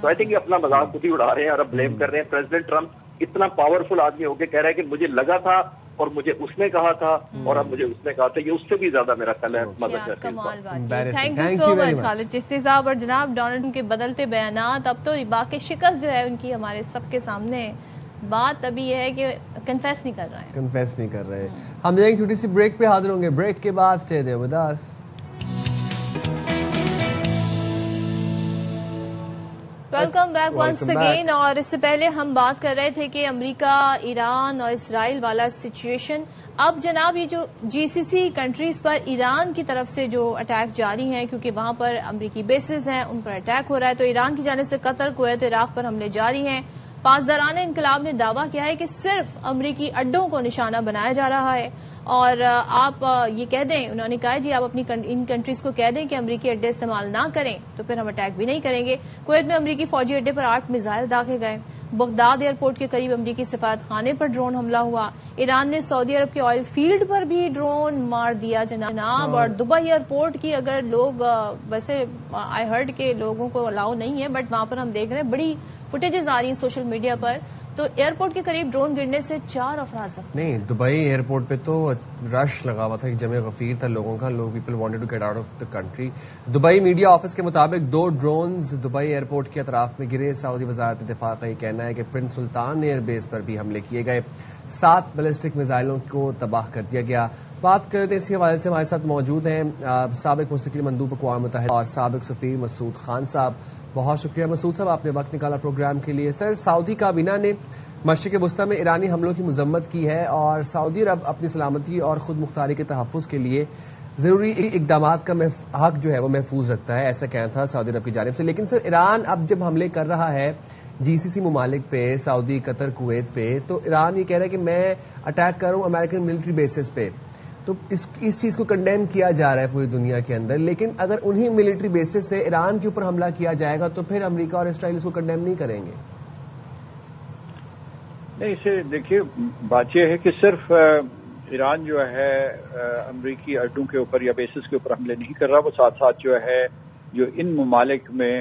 تو آئی تھنک یہ اپنا مذاق خود ہی اڑا رہے ہیں اور اب بلیم کر رہے ہیں. پریزیڈنٹ ٹرمپ اتنا پاورفل آدمی ہو کے کہہ رہا ہے کہ مجھے لگا تھا اور مجھے اس نے کہا تھا اور اب مجھے اس نے کہا تھا. یہ اس سے بھی زیادہ میرا خیال ہے مزہ کرتے ہیں. تھینک یو سو مچ خالد چشتی صاحب. اور جناب ڈونلڈ ٹرمپ کے بدلتے بیانات, اب تو باقی شکست جو ہے ان کی ہمارے سب کے سامنے. بات ابھی یہ ہے کہ کنفیس نہیں کر رہے. ہم جائیں گے چھوٹی سی بریک پہ, حاضر ہوں گے بریک کے بعد. Stay there with us. Welcome back once again. اور اس سے پہلے ہم بات کر رہے تھے کہ امریکہ, ایران اور اسرائیل والا سچویشن. اب جناب یہ جو GCC کنٹریز پر ایران کی طرف سے جو اٹیک جاری ہیں, کیونکہ وہاں پر امریکی بیسز ہیں, ان پر اٹیک ہو رہا ہے, تو ایران کی جانب سے قطر, کویت, عراق پر حملے جاری ہیں. پاسداران انقلاب نے دعویٰ کیا ہے کہ صرف امریکی اڈوں کو نشانہ بنایا جا رہا ہے. اور آپ یہ کہہ دیں, انہوں نے کہا جی آپ اپنی ان کنٹریز کو کہہ دیں کہ امریکی اڈے استعمال نہ کریں تو پھر ہم اٹیک بھی نہیں کریں گے. کویت میں امریکی فوجی اڈے پر 8 میزائل داغے گئے. بغداد ایئرپورٹ کے قریب امریکی سفارت خانے پر ڈرون حملہ ہوا. ایران نے سعودی عرب کے آئل فیلڈ پر بھی ڈرون مار دیا جناب. اور دبئی ایئرپورٹ کی اگر لوگ, ویسے آئی ہرڈ کے لوگوں کو الاؤ نہیں ہے, بٹ وہاں پر ہم دیکھ رہے ہیں بڑی فوٹیجز آ رہی ہیں سوشل میڈیا پر, تو ایئرپورٹ کے قریب ڈرون گرنے سے 4 افراد زخمی. نہیں, دبئی ایئرپورٹ پہ تو رش لگا ہوا تھا, ایک جمع غفیر تھا لوگوں کا. People wanted to get out of the country. Dubai media office کے مطابق 2 ڈرونز دبئی ایئرپورٹ کے اطراف میں گرے. سعودی وزارت دفاع کا یہ کہنا ہے کہ پرنس سلطان ایئر بیس پر بھی حملے کیے گئے. 7 بیلسٹک میزائلوں کو تباہ کر دیا گیا. بات کرتے ہیں اسی حوالے سے, ہمارے ساتھ موجود ہیں سابق مستقل مندوب اقوام متحدہ اور سابق سفیر مسعود خان صاحب. بہت شکریہ مسعود صاحب, آپ نے وقت نکالا پروگرام کے لیے. سر, سعودی کابینہ نے مشرق وسطیٰ میں ایرانی حملوں کی مذمت کی ہے اور سعودی عرب اپنی سلامتی اور خود مختاری کے تحفظ کے لیے ضروری اقدامات کا حق جو ہے وہ محفوظ رکھتا ہے, ایسا کہنا تھا سعودی عرب کی جانب سے. لیکن سر, ایران اب جب حملے کر رہا ہے GCC ممالک پہ, سعودی, قطر, کویت پہ, تو ایران یہ کہہ رہا ہے کہ میں اٹیک کر رہا ہوں امریکن ملٹری بیسز پہ. تو اس چیز کو کنڈیم کیا جا رہا ہے پوری دنیا کے اندر. لیکن اگر انہی ملٹری بیسز سے ایران کے اوپر حملہ کیا جائے گا تو پھر امریکہ اور اسرائیل اس کو کنڈیم نہیں کریں گے. نہیں, اسے دیکھیے, بات یہ ہے کہ صرف ایران جو ہے امریکی اڈوں کے اوپر یا بیسز کے اوپر حملے نہیں کر رہا, وہ ساتھ ساتھ جو ہے جو ان ممالک میں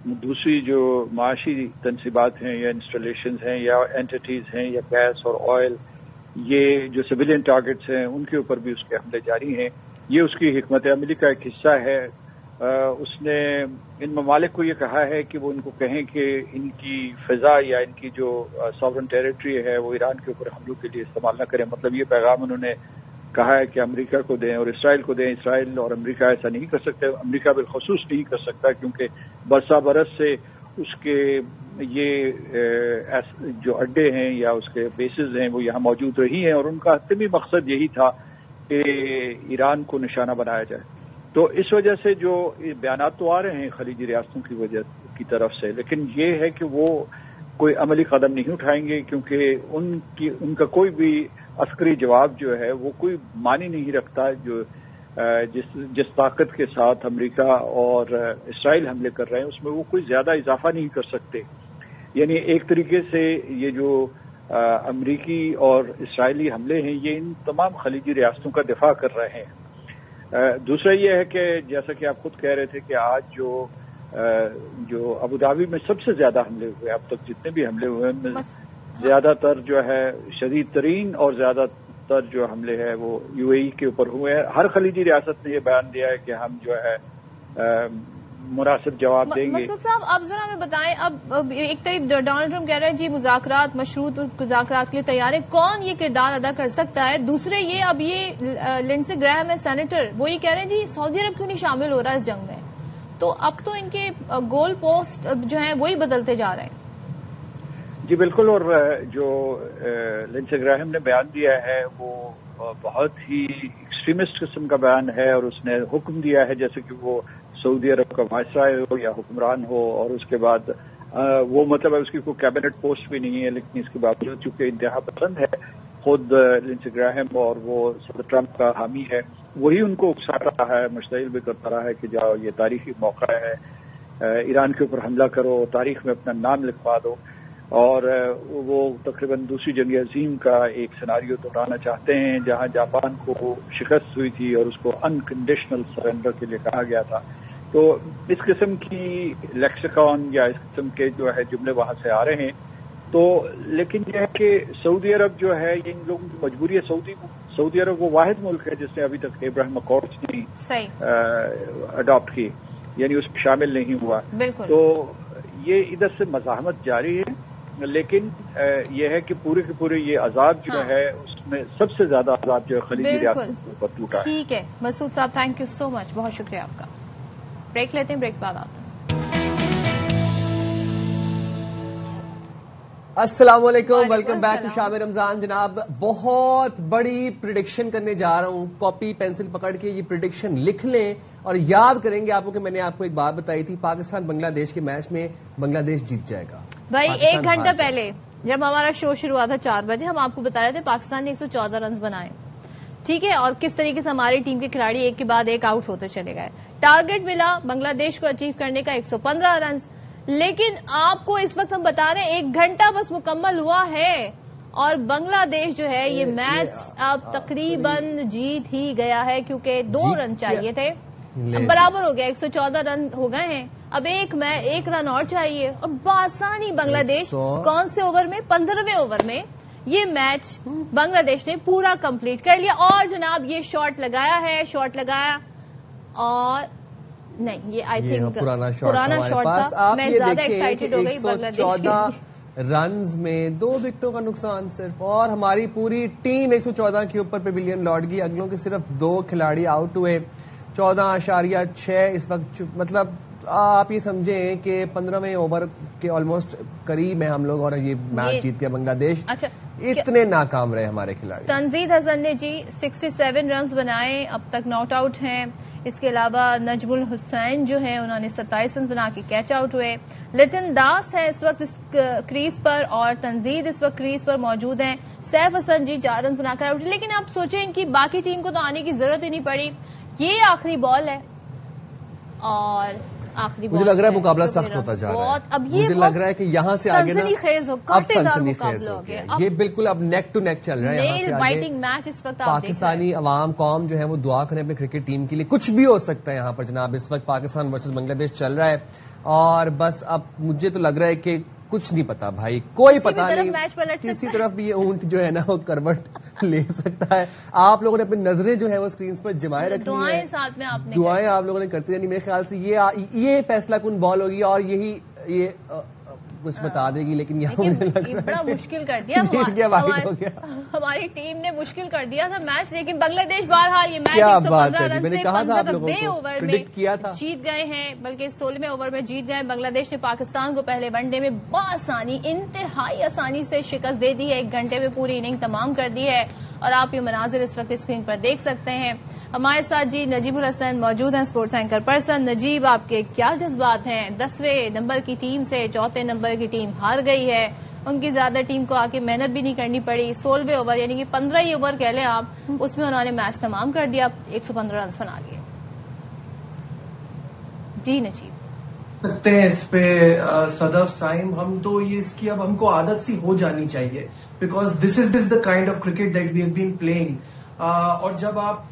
دوسری جو معاشی تنصیبات ہیں یا انسٹالیشنز ہیں یا اینٹیٹیز ہیں یا گیس اور آئل, یہ جو سویلین ٹارگٹس ہیں ان کے اوپر بھی اس کے حملے جاری ہیں. یہ اس کی حکمت عملی کا ایک حصہ ہے. اس نے ان ممالک کو یہ کہا ہے کہ وہ ان کو کہیں کہ ان کی فضا یا ان کی جو ساورن ٹیریٹری ہے وہ ایران کے اوپر حملوں کے لیے استعمال نہ کریں. مطلب یہ پیغام انہوں نے کہا ہے کہ امریکہ کو دیں اور اسرائیل کو دیں. اسرائیل اور امریکہ ایسا نہیں کر سکتے, امریکہ بالخصوص نہیں کر سکتا, کیونکہ برسا برس سے اس کے یہ جو اڈے ہیں یا اس کے بیسز ہیں وہ یہاں موجود رہی ہیں اور ان کا حتمی مقصد یہی تھا کہ ایران کو نشانہ بنایا جائے. تو اس وجہ سے جو بیانات تو آ رہے ہیں خلیجی ریاستوں کی وجہ کی طرف سے, لیکن یہ ہے کہ وہ کوئی عملی قدم نہیں اٹھائیں گے کیونکہ ان کا کوئی بھی عسکری جواب جو ہے وہ کوئی معنی نہیں رکھتا. جو جس طاقت کے ساتھ امریکہ اور اسرائیل حملے کر رہے ہیں اس میں وہ کوئی زیادہ اضافہ نہیں کر سکتے. یعنی ایک طریقے سے یہ جو امریکی اور اسرائیلی حملے ہیں یہ ان تمام خلیجی ریاستوں کا دفاع کر رہے ہیں. دوسرا یہ ہے کہ جیسا کہ آپ خود کہہ رہے تھے کہ آج جو ابوظہبی میں سب سے زیادہ حملے ہوئے, اب تک جتنے بھی حملے ہوئے ان میں زیادہ تر جو ہے شدید ترین اور زیادہ تر جو حملے ہیں وہ UAE کے اوپر ہوئے ہیں. ہر خلیجی ریاست نے یہ بیان دیا ہے کہ ہم جو ہے مناسب جواب دیں گے. مسعود صاحب, اب ذرا ہمیں بتائیں, اب ایک طرف ڈونلڈ ٹرمپ کہہ رہے ہیں جی مذاکرات, مشروط مذاکرات کے لیے تیار ہے, کون یہ کردار ادا کر سکتا ہے؟ دوسرے یہ اب یہ لنڈسے گراہم ہے سینیٹر, وہ یہ کہہ رہے ہیں جی سعودی عرب کیوں نہیں شامل ہو رہا اس جنگ میں. تو اب تو ان کے گول پوسٹ جو ہیں وہی بدلتے جا رہے ہیں. جی بالکل, اور جو لنڈسے گراہم نے بیان دیا ہے وہ بہت ہی ایکسٹریمسٹ قسم کا بیان ہے, اور اس نے حکم دیا ہے جیسے کہ وہ سعودی عرب کا وائسرائے ہو یا حکمران ہو, اور اس کے بعد وہ مطلب اس کی کوئی کیبنٹ پوسٹ بھی نہیں ہے, لیکن اس کے باوجود چونکہ انتہا پسند ہے خود لنڈسے گراہم اور وہ صدر ٹرمپ کا حامی ہے, وہی ان کو اکسا رہا ہے, مشتعل بھی کرتا رہا ہے کہ جاؤ یہ تاریخی موقع ہے, ایران کے اوپر حملہ کرو, تاریخ میں اپنا نام لکھوا دو. اور وہ تقریباً دوسری جنگ عظیم کا ایک سیناریو دہرانا چاہتے ہیں جہاں جاپان کو شکست ہوئی تھی اور اس کو انکنڈیشنل سرنڈر کے لیے کہا گیا تھا تو اس قسم کی لیکسیکون یا اس قسم کے جو ہے جملے وہاں سے آ رہے ہیں. تو لیکن یہ ہے کہ سعودی عرب جو ہے ان لوگوں کی مجبوری ہے. سعودی عرب وہ واحد ملک ہے جس نے ابھی تک ابراہیم اکارڈز نہیں اڈاپٹ کی، یعنی اس میں شامل نہیں ہوا. تو یہ ادھر سے مزاحمت جاری ہے، لیکن یہ ہے کہ پورے کے پورے یہ عذاب جو ہے اس میں سب سے زیادہ عذاب جو ہے خلیجی ریاستوں پر ٹوٹا ہے. ٹھیک ہے مسعود صاحب، تھینک یو سو مچ، بہت شکریہ آپ کا. بریک لیتے ہیں، بریک بعد آپ. السلام علیکم، ویلکم بیک ٹو شام رمضان. جناب بہت بڑی پریڈکشن کرنے جا رہا ہوں، کاپی پینسل پکڑ کے یہ پریڈکشن لکھ لیں اور یاد کریں گے آپ کو کہ میں نے آپ کو ایک بات بتائی تھی، پاکستان بنگلہ دیش کے میچ میں بنگلہ دیش جیت جائے گا. بھائی 1 گھنٹہ پہلے جب ہمارا شو شروع ہوا تھا 4 بجے، ہم آپ کو بتا رہے تھے پاکستان نے 114 رنز بنائے، ٹھیک ہے، اور کس طریقے سے ہماری ٹیم کے کھلاڑی ایک کے بعد ایک آؤٹ ہوتے چلے گئے. ٹارگٹ ملا بنگلہ دیش کو اچیو کرنے کا 115 رنز، لیکن آپ کو اس وقت ہم بتا رہے ہیں 1 گھنٹہ بس مکمل ہوا ہے اور بنگلہ دیش جو ہے یہ میچ اب تقریباً جیت ہی گیا ہے، کیونکہ 2 رن چاہیے تھے، اب برابر ہو گیا، 114 رن ہو گئے ہیں، اب ایک رن اور چاہیے اور بآسانی بنگلہ دیش کون سے اوور میں 15ویں اوور میں یہ میچ بنگلہ دیش نے پورا کمپلیٹ کر لیا. اور جناب یہ شاٹ لگایا اور نہیں، یہ آئی تھنک پرانا شاٹ تھا. میں زیادہ ایکسائٹیڈ ہو گئی بنگلہ دیش 114 رنز میں 2 وکٹوں کا نقصان صرف، اور ہماری پوری ٹیم 114 کے اوپر پیویلین لوٹ گئی. اگلوں کے صرف 2 کھلاڑی آؤٹ ہوئے، 14.6 اس وقت. مطلب آپ یہ سمجھیں کہ 15ویں اوور کے آلموسٹ قریب ہیں ہم لوگ اور یہ میچ جیت گیا بنگلہ دیش. اچھا اتنے ناکام رہے ہمارے کھلاڑی. تنزید حسن نے جی 67 رنز بنائے، اب تک ناٹ آؤٹ ہیں. اس کے علاوہ نجم الحسین جو ہیں انہوں نے 27 رنز بنا کے کیچ آؤٹ ہوئے. لٹن داس ہے اس وقت اس کریز پر اور تنزید اس وقت کریز پر موجود ہیں. سیف حسن جی 4 رنز بنا کر آؤٹ. لیکن آپ سوچیں ان کی باقی ٹیم کو تو آنے کی ضرورت ہی نہیں پڑی، یہ آخری بال ہے اور آخری بال مجھے لگ رہا ہے مقابلہ سخت ہوتا جا رہا ہے. اب یہ مجھے لگ رہا ہے کہ یہاں سے آگے اب سنسنی خیز ہو گیا، یہ بالکل اب نیک ٹو نیک چل رہا ہے. یہاں سے آگے میچ اس وقت پاکستانی عوام قوم جو ہے وہ دعا کریں اپنے کرکٹ ٹیم کے لیے. کچھ بھی ہو سکتا ہے یہاں پر جناب. اس وقت پاکستان ورسز بنگلہ دیش چل رہا ہے اور بس اب مجھے تو لگ رہا ہے کہ کچھ نہیں پتا بھائی، کوئی پتا نہیں. کسی طرف بھی یہ اونٹ جو ہے نا وہ کروٹ لے سکتا ہے. آپ لوگوں نے اپنی نظریں جو ہے وہ اسکرینز پر جمائے رکھنی ہے، دعائیں آپ لوگوں نے کرتے رہنی. میرے خیال سے یہ فیصلہ کن بال ہوگی اور یہی یہ کچھ بتا دے گی. لیکن یہ بڑا مشکل کر دیا ہماری ٹیم نے، مشکل کر دیا تھا میچ. لیکن بنگلہ دیش بہرحال یہ میچ 115 رن سے 15ویں اوور میں جیت گئے ہیں، بلکہ 16ویں اوور میں جیت گئے. بنگلہ دیش نے پاکستان کو پہلے ون ڈے میں بآسانی، انتہائی آسانی سے شکست دے دی ہے. 1 گھنٹے میں پوری اننگ تمام کر دی ہے اور آپ یہ مناظر اس وقت اسکرین پر دیکھ سکتے ہیں. ہمارے ساتھ جی نجیب الحسن موجود ہیں، اسپورٹس اینکر پرسن. نجیب، آپ کے کیا جذبات ہیں؟ 10ویں نمبر کی ٹیم سے 4تھے نمبر کی ٹیم ہار گئی ہے، ان کی زیادہ ٹیم کو آگے محنت بھی نہیں کرنی پڑی. 16ویں اوور یعنی کہ 15 ہی اوور کہہ لیں آپ، اس میں انہوں نے میچ تمام کر دیا، 115 رنز بنا لیے. جی نجیب سکتے ہیں اس پہ صدف سائم، ہم تو یہ اس کی اب ہم کو عادت سی ہو جانی چاہیے، because this is the kind of cricket that we have been playing. اور جب آپ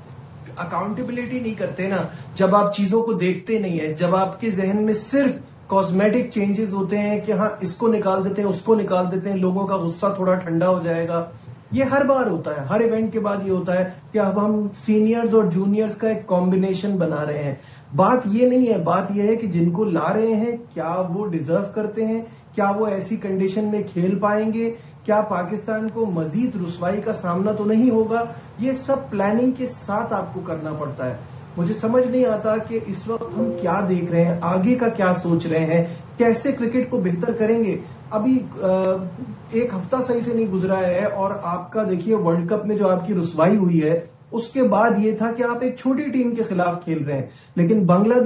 اکاؤنٹیبلٹی نہیں کرتے نا، جب آپ چیزوں کو دیکھتے نہیں ہیں، جب آپ کے ذہن میں صرف کاسمیٹک چینجز ہوتے ہیں کہ ہاں اس کو نکال دیتے ہیں اس کو نکال دیتے ہیں، لوگوں کا غصہ تھوڑا ٹھنڈا ہو جائے گا. یہ ہر بار ہوتا ہے، ہر ایونٹ کے بعد یہ ہوتا ہے کہ اب ہم سینئرز اور جونیئرز کا ایک کمبینیشن بنا رہے ہیں. بات یہ نہیں ہے، بات یہ ہے کہ جن کو لا رہے ہیں کیا وہ ڈیزرو کرتے ہیں، کیا وہ ایسی کنڈیشن میں کھیل پائیں گے، کیا پاکستان کو مزید رسوائی کا سامنا تو نہیں ہوگا. یہ سب پلاننگ کے ساتھ آپ کو کرنا پڑتا ہے. مجھے سمجھ نہیں آتا کہ اس وقت ہم کیا دیکھ رہے ہیں، آگے کا کیا سوچ رہے ہیں، کیسے کرکٹ کو بہتر کریں گے. ابھی 1 ہفتہ صحیح سے نہیں گزرا ہے اور آپ کا دیکھیے ورلڈ کپ میں جو آپ کی رسوائی ہوئی ہے اس کے بعد یہ تھا کہ آپ ایک چھوٹی ٹیم کے خلاف کھیل رہے ہیں. لیکن بنگلہ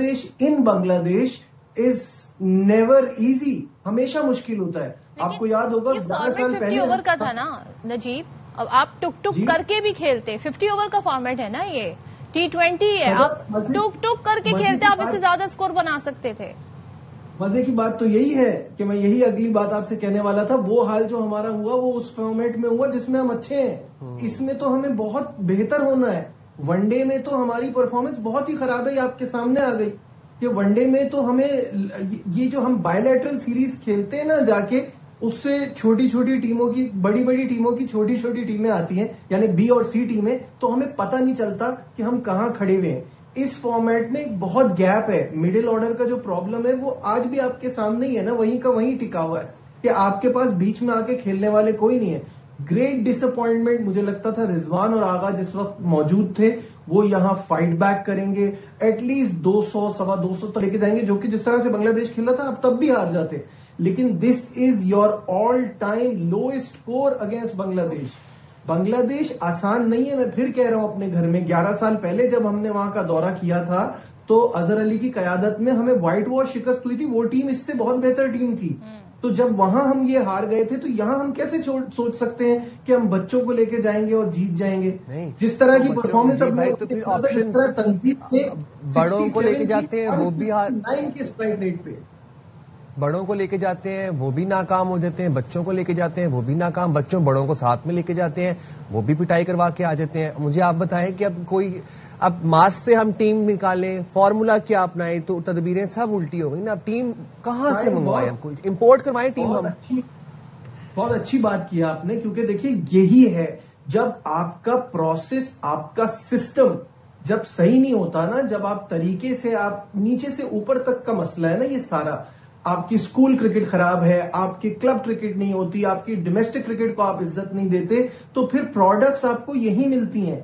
دیش از نیور ایزی، ہمیشہ مشکل ہوتا ہے. آپ کو یاد ہوگا 12 سال پہلے 50 اوور کا تھا نا نجیب، اب آپ ٹک کر کے بھی کھیلتے. 50 اوور کا فارمیٹ ہے نا، یہ T20 ہے، آپ ٹک کر کے کھیلتے، آپ اس سے زیادہ سکور بنا سکتے تھے. مزے کی بات تو یہی ہے کہ میں یہی اگلی بات آپ سے کہنے والا تھا. وہ حال جو ہمارا ہوا وہ اس فارمیٹ میں ہوا جس میں ہم اچھے ہیں. اس میں تو ہمیں بہت بہتر ہونا ہے. ون ڈے میں تو ہماری پرفارمنس بہت ہی خراب ہے، یہ آپ کے سامنے آ گئی. کہ ون ڈے میں تو ہمیں یہ جو ہم بائیلیٹرل سیریز کھیلتے ہیں نا جا کے, اس سے چھوٹی چھوٹی ٹیموں کی بڑی بڑی ٹیموں کی چھوٹی چھوٹی ٹیمیں آتی ہیں, یعنی بی اور سی ٹیمیں, تو ہمیں پتہ نہیں چلتا کہ ہم کہاں کھڑے ہوئے ہیں. اس فارمیٹ میں ایک بہت گیپ ہے. مڈل آرڈر کا جو پرابلم ہے وہ آج بھی آپ کے سامنے ہی ہے نا, وہیں کا وہیں ٹکا ہوا ہے کہ آپ کے پاس بیچ میں آ کے کھیلنے والے کوئی نہیں ہے. گریٹ ڈس اپوائنٹمنٹ مجھے لگتا تھا رضوان اور آغا جس وقت موجود تھے وہ یہاں فائٹ بیک کریں گے, ایٹ لیسٹ 200 سوا 200 تک لے کے جائیں گے, جو کہ جس طرح سے بنگلہ دیش کھیلا تھا اب تب بھی ہار جاتے. لیکن this is your all time lowest score against Bangladesh. بنگلہ دیش آسان نہیں ہے, میں پھر کہہ رہا ہوں اپنے گھر میں 11 سال پہلے جب ہم نے وہاں کا دورہ کیا تھا تو اظہر علی کی قیادت میں ہمیں وائٹ واش شکست ہوئی تھی. وہ ٹیم اس سے بہت بہتر ٹیم تھی. تو جب وہاں ہم یہ ہار گئے تھے تو یہاں ہم کیسے سوچ سکتے ہیں کہ ہم بچوں کو لے کے جائیں گے اور جیت جائیں گے؟ جس طرح کی پرفارمنس بڑوں کو لے کے جاتے ہیں وہ بھی اسٹرائک ریٹ پہ, بڑوں کو لے کے جاتے ہیں وہ بھی ناکام ہو جاتے ہیں, بچوں کو لے کے جاتے ہیں وہ بھی ناکام, بچوں بڑوں کو ساتھ میں لے کے جاتے ہیں وہ بھی پٹائی کروا کے آ جاتے ہیں. مجھے آپ بتائیں کہ اب مارچ سے ہم ٹیم نکالیں, فارمولا کیا اپنائیں, تو تدبیریں سب الٹی ہو گئی نا. اب ٹیم کہاں سے منگوائیں, ہم کو امپورٹ کروائیں ٹیم ہم. بہت اچھی بات کی آپ نے, کیونکہ دیکھیے یہی ہے جب آپ کا پروسیس, آپ کا سسٹم جب صحیح نہیں ہوتا نا, جب آپ طریقے سے, آپ نیچے سے اوپر تک کا مسئلہ ہے نا یہ سارا, آپ کی اسکول کرکٹ خراب ہے, آپ کی کلب کرکٹ نہیں ہوتی, آپ کی ڈومیسٹک کرکٹ کو آپ عزت نہیں دیتے, تو پھر پروڈکٹس آپ کو یہی ملتی ہیں.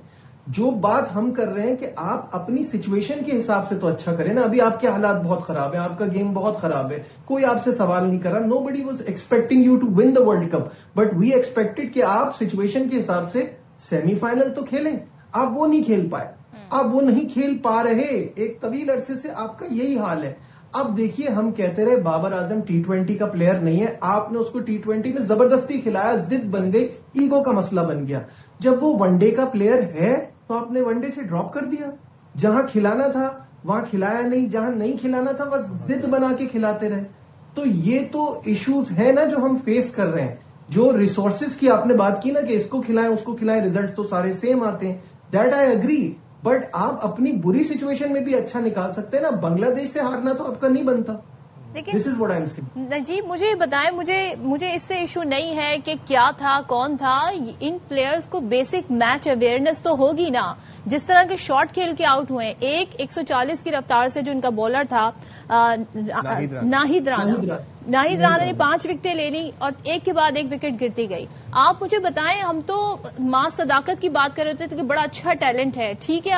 جو بات ہم کر رہے ہیں کہ آپ اپنی سچویشن کے حساب سے تو اچھا کریں نا. ابھی آپ کے حالات بہت خراب ہیں, آپ کا گیم بہت خراب ہے, کوئی آپ سے سوال نہیں کر رہا. Nobody was expecting you to win the world cup, but we expected کہ آپ سچویشن کے حساب سے سیمی فائنل تو کھیلیں. آپ وہ نہیں کھیل پائے, آپ وہ نہیں کھیل پا رہے. ایک طویل عرصے سے آپ کا یہی حال ہے. اب دیکھیے ہم کہتے رہے بابر اعظم T20 کا پلیئر نہیں ہے, آپ نے اس کو T20 میں زبردستی کھلایا, ضد بن گئی, ایگو کا مسئلہ بن گیا. جب وہ ون ڈے کا پلیئر ہے تو آپ نے ون ڈے سے ڈراپ کر دیا. جہاں کھلانا تھا وہاں کھلایا نہیں, جہاں نہیں کھلانا تھا بس ضد بنا کے کھلاتے رہے. تو یہ تو ایشوز ہے نا جو ہم فیس کر رہے ہیں. جو ریسورسز کی آپ نے بات کی نا کہ اس کو کھلائیں اس کو کھلائیں, ریزلٹس تو سارے سیم آتے ہیں, دیٹ آئی اگری, بٹ آپ اپنی بری سچویشن میں بھی اچھا نکال سکتے ہیں نا. بنگلہ دیش سے ہارنا تو آپ کا نہیں بنتا. This is what I'm saying. نجیب مجھے بتائیں, مجھے اس سے ایشو نہیں ہے کہ کیا تھا کون تھا, ان پلیئرز کو بیسک میچ اویئرنیس تو ہوگی نا. جس طرح کے شاٹ کھیل کے آؤٹ ہوئے, 140 کی رفتار سے جو ان کا بولر تھا ناہید رانا نے 5 وکٹیں لے لی اور ایک کے بعد ایک وکٹ گرتی گئی. آپ مجھے بتائیں, ہم تو ماں صداقت کی بات کر رہے تھے کہ بڑا اچھا ٹیلنٹ ہے, ٹھیک ہے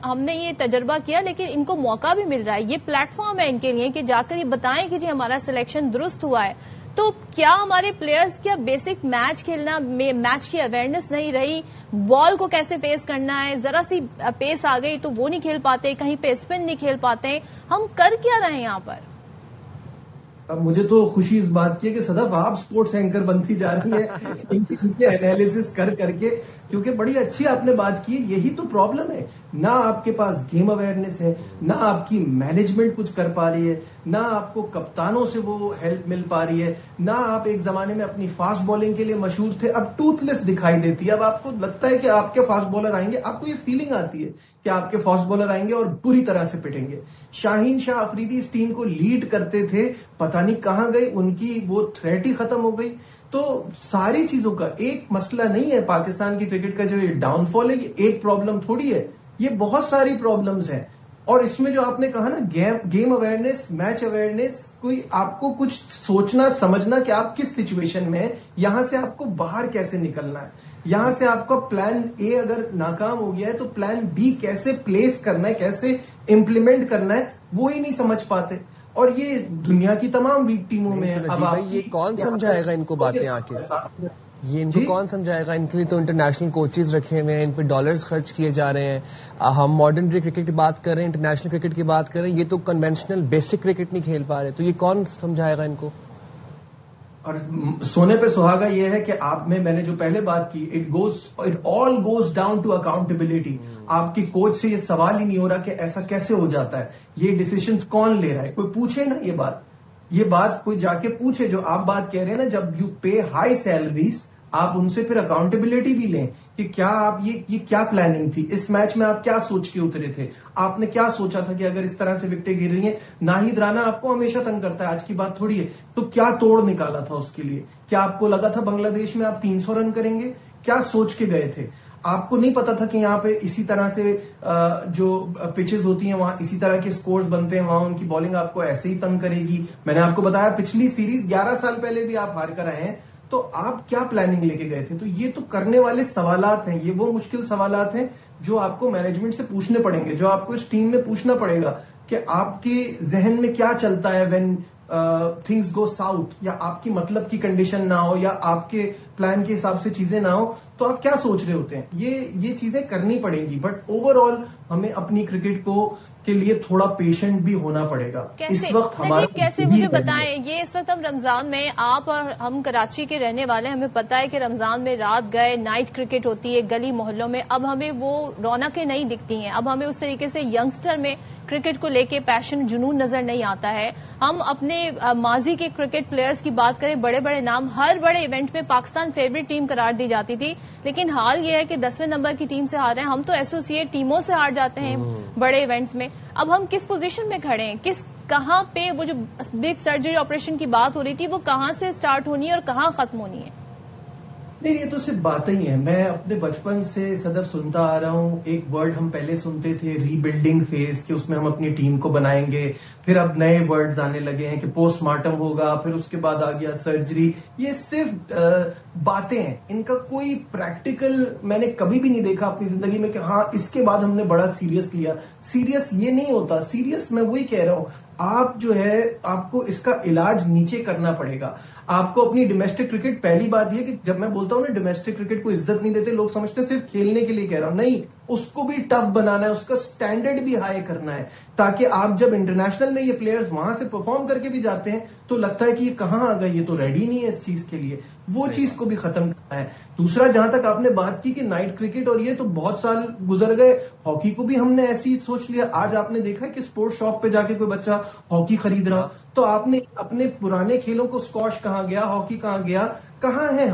ہم نے یہ تجربہ کیا, لیکن ان کو موقع بھی مل رہا ہے, یہ پلیٹ فارم ہے ان کے لیے کہ جا کر یہ بتائیں کہ جی ہمارا سلیکشن درست ہوا ہے. تو کیا ہمارے پلیئرز کیا بیسک میچ کھیلنا, میچ کی اویئرنیس نہیں رہی, بال کو کیسے فیس کرنا ہے, ذرا سی پیس آ گئی تو وہ نہیں کھیل پاتے, کہیں پہ اسپن نہیں کھیل پاتے, ہم کر کیا رہے ہیں یہاں پر؟ اب مجھے تو خوشی اس بات کی ہے کہ صدف آپ سپورٹس اینکر بنتی جا رہی ہے ان کے انالیسس کر کے, کیونکہ بڑی اچھی آپ نے بات کی. یہی تو پرابلم ہے, نہ آپ کے پاس گیم اویئرنیس ہے, نہ آپ کی مینجمنٹ کچھ کر پا رہی ہے, نہ آپ کو کپتانوں سے وہ ہیلپ مل پا رہی ہے, نہ آپ ایک زمانے میں اپنی فاسٹ بالنگ کے لیے مشہور تھے, اب ٹوتھ لیس دکھائی دیتی ہے. اب آپ کو لگتا ہے کہ آپ کے فاسٹ بالر آئیں گے, آپ کو یہ فیلنگ آتی ہے کہ آپ کے فاسٹ بالر آئیں گے اور بری طرح سے پٹیں گے. شاہین شاہ افریدی اس ٹیم کو لیڈ کرتے تھے, پتہ نہیں کہاں گئی, ان کی وہ تھریٹ ہی ختم ہو گئی. تو ساری چیزوں کا ایک مسئلہ نہیں ہے. پاکستان کی کرکٹ کا جو یہ ڈاؤن فال ہے یہ ایک پرابلم تھوڑی ہے, یہ بہت ساری پرابلمز ہیں. اور اس میں جو آپ نے کہا نا گیم اویئرنیس, میچ اویئرنیس, کوئی آپ کو کچھ سوچنا سمجھنا کہ آپ کس سچویشن میں ہیں, یہاں سے آپ کو باہر کیسے نکلنا ہے, یہاں سے آپ کا پلان اے اگر ناکام ہو گیا ہے تو پلان بی کیسے پلیس کرنا ہے, کیسے امپلیمنٹ کرنا ہے, وہی نہیں سمجھ پاتے. اور یہ دنیا کی تمام ویک ٹیموں میں ہے. اب یہ کون سمجھائے گا ان کو باتیں آ کے, یہ ان کو کون سمجھائے گا؟ ان کے لیے تو انٹرنیشنل کوچز رکھے ہوئے ہیں, ان پہ ڈالرز خرچ کیے جا رہے ہیں. ہم ماڈرن ڈے کرکٹ کی بات کر رہے ہیں, انٹرنیشنل کرکٹ کی بات کر رہے ہیں, یہ تو کنونشنل بیسک کرکٹ نہیں کھیل پا رہے, تو یہ کون سمجھائے گا ان کو؟ اور سونے پہ سہاگا یہ ہے کہ آپ میں نے جو پہلے بات کی, it all goes down to accountability. آپ کی کوچ سے یہ سوال ہی نہیں ہو رہا کہ ایسا کیسے ہو جاتا ہے, یہ ڈیسیشنز کون لے رہا ہے, کوئی پوچھے نا یہ بات کوئی جا کے پوچھے. جو آپ بات کہہ رہے ہیں نا, جب یو پے ہائی سیلریز, آپ ان سے پھر اکاؤنٹیبلٹی بھی لیں کہ کیا آپ یہ کیا پلاننگ تھی اس میچ میں, آپ کیا سوچ کے اترے تھے, آپ نے کیا سوچا تھا کہ اگر اس طرح سے وکٹیں گر رہی ہیں. ناہید رانا آپ کو ہمیشہ تنگ کرتا ہے, آج کی بات تھوڑی ہے, تو کیا توڑ نکالا تھا اس کے لیے؟ کیا آپ کو لگا تھا بنگلہ دیش میں آپ 300 رن کریں گے؟ کیا سوچ کے گئے تھے؟ آپ کو نہیں پتا تھا کہ یہاں پہ اسی طرح سے جو پچز ہوتی ہیں وہاں اسی طرح کے سکورز بنتے ہیں, وہاں ان کی بالنگ آپ کو ایسے ہی تنگ کرے گی. میں نے آپ کو بتایا پچھلی سیریز 11 سال پہلے بھی آپ ہار کر آئے ہیں, تو آپ کیا پلاننگ لے کے گئے تھے؟ تو یہ تو کرنے والے سوالات ہیں, یہ وہ مشکل سوالات ہیں جو آپ کو مینجمنٹ سے پوچھنے پڑیں گے, جو آپ کو اس ٹیم میں پوچھنا پڑے گا کہ آپ کے ذہن میں کیا چلتا ہے وین تھنگز گو ساؤتھ, یا آپ کی مطلب کی کنڈیشن نہ ہو, یا آپ کے پلان کے حساب سے چیزیں نہ ہو, تو آپ کیا سوچ رہے ہوتے ہیں. یہ چیزیں کرنی پڑیں گی, بٹ اوور آل ہمیں اپنی کرکٹ کو کے لیے تھوڑا پیشنٹ بھی ہونا پڑے گا. اس وقت ہمارا کیسے مجھے بتائیں, یہ اس وقت ہم رمضان میں, آپ اور ہم کراچی کے رہنے والے, ہمیں پتا ہے کہ رمضان میں رات گئے نائٹ کرکٹ ہوتی ہے گلی محلوں میں, اب ہمیں وہ رونقیں نہیں دکھتی ہیں, اب ہمیں اس طریقے سے ینگسٹر میں کرکٹ کو لے کے پیشن جنون نظر نہیں آتا ہے. ہم اپنے ماضی کے کرکٹ پلیئرز کی بات کریں, بڑے بڑے نام, ہر بڑے ایونٹ میں پاکستان فیوریٹ ٹیم قرار دی جاتی تھی, لیکن حال یہ ہے کہ 10ویں نمبر کی ٹیم سے ہار رہے ہیں. ہم تو ایسوسیٹ ٹیموں سے ہار جاتے ہیں بڑے ایونٹس میں. اب ہم کس پوزیشن میں کھڑے ہیں, کہاں پہ وہ جو بگ سرجری آپریشن کی بات ہو رہی تھی وہ کہاں سے سٹارٹ ہونی ہے اور کہاں ختم ہونی ہے؟ نہیں, یہ تو صرف باتیں ہی ہیں. میں اپنے بچپن سے صدر سنتا آ رہا ہوں, ایک ورڈ ہم پہلے سنتے تھے ری بلڈنگ فیز, کہ اس میں ہم اپنی ٹیم کو بنائیں گے. پھر اب نئے ورڈز آنے لگے ہیں کہ پوسٹ مارٹم ہوگا, پھر اس کے بعد آ گیا سرجری. یہ صرف باتیں ہیں, ان کا کوئی پریکٹیکل میں نے کبھی بھی نہیں دیکھا اپنی زندگی میں کہ ہاں اس کے بعد ہم نے بڑا سیریس لیا. سیریس یہ نہیں ہوتا. سیریس میں وہی کہہ رہا ہوں, آپ جو ہے آپ کو اس کا علاج نیچے کرنا پڑے گا. آپ کو اپنی ڈومیسٹک کرکٹ, پہلی بات یہ کہ جب میں بولتا ہوں نا ڈومیسٹک کرکٹ کو عزت نہیں دیتے, لوگ سمجھتے ہیں صرف کھیلنے کے لیے کہہ رہا ہوں. نہیں, اس کو بھی ٹف بنانا ہے, اس کا سٹینڈرڈ بھی ہائی کرنا ہے, تاکہ آپ جب انٹرنیشنل میں یہ پلیئرز وہاں سے پرفارم کر کے بھی جاتے ہیں تو لگتا ہے کہ یہ کہاں آ گئے, یہ تو ریڈی نہیں ہے اس چیز کے لیے. وہ چیز کو بھی ختم کرنا ہے. دوسرا, جہاں تک آپ نے بات کی کہ نائٹ کرکٹ اور یہ تو بہت سال گزر گئے, ہاکی کو بھی ہم نے ایسی ہی سوچ لیا. آج آپ نے دیکھا کہ اسپورٹ شاپ پہ جا کے کوئی بچہ ہاکی خرید رہا, تو آپ نے اپنے پرانے کھیلوں کو, اسکواش کہاں گیا, ہاکی کہاں گیا, کہاں ہیں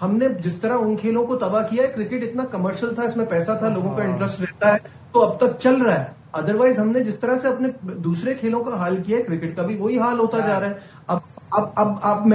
ہم نے جس طرح ان کھیلوں کو تباہ کیا ہے. کرکٹ اتنا کمرشل تھا, اس میں پیسہ تھا, لوگوں کا انٹرسٹ رہتا ہے, تو اب تک چل رہا ہے. ادروائز ہم نے جس طرح سے اپنے دوسرے کھیلوں کا حال کیا ہے, کرکٹ کا بھی وہی حال ہوتا جا رہا ہے. اب آپ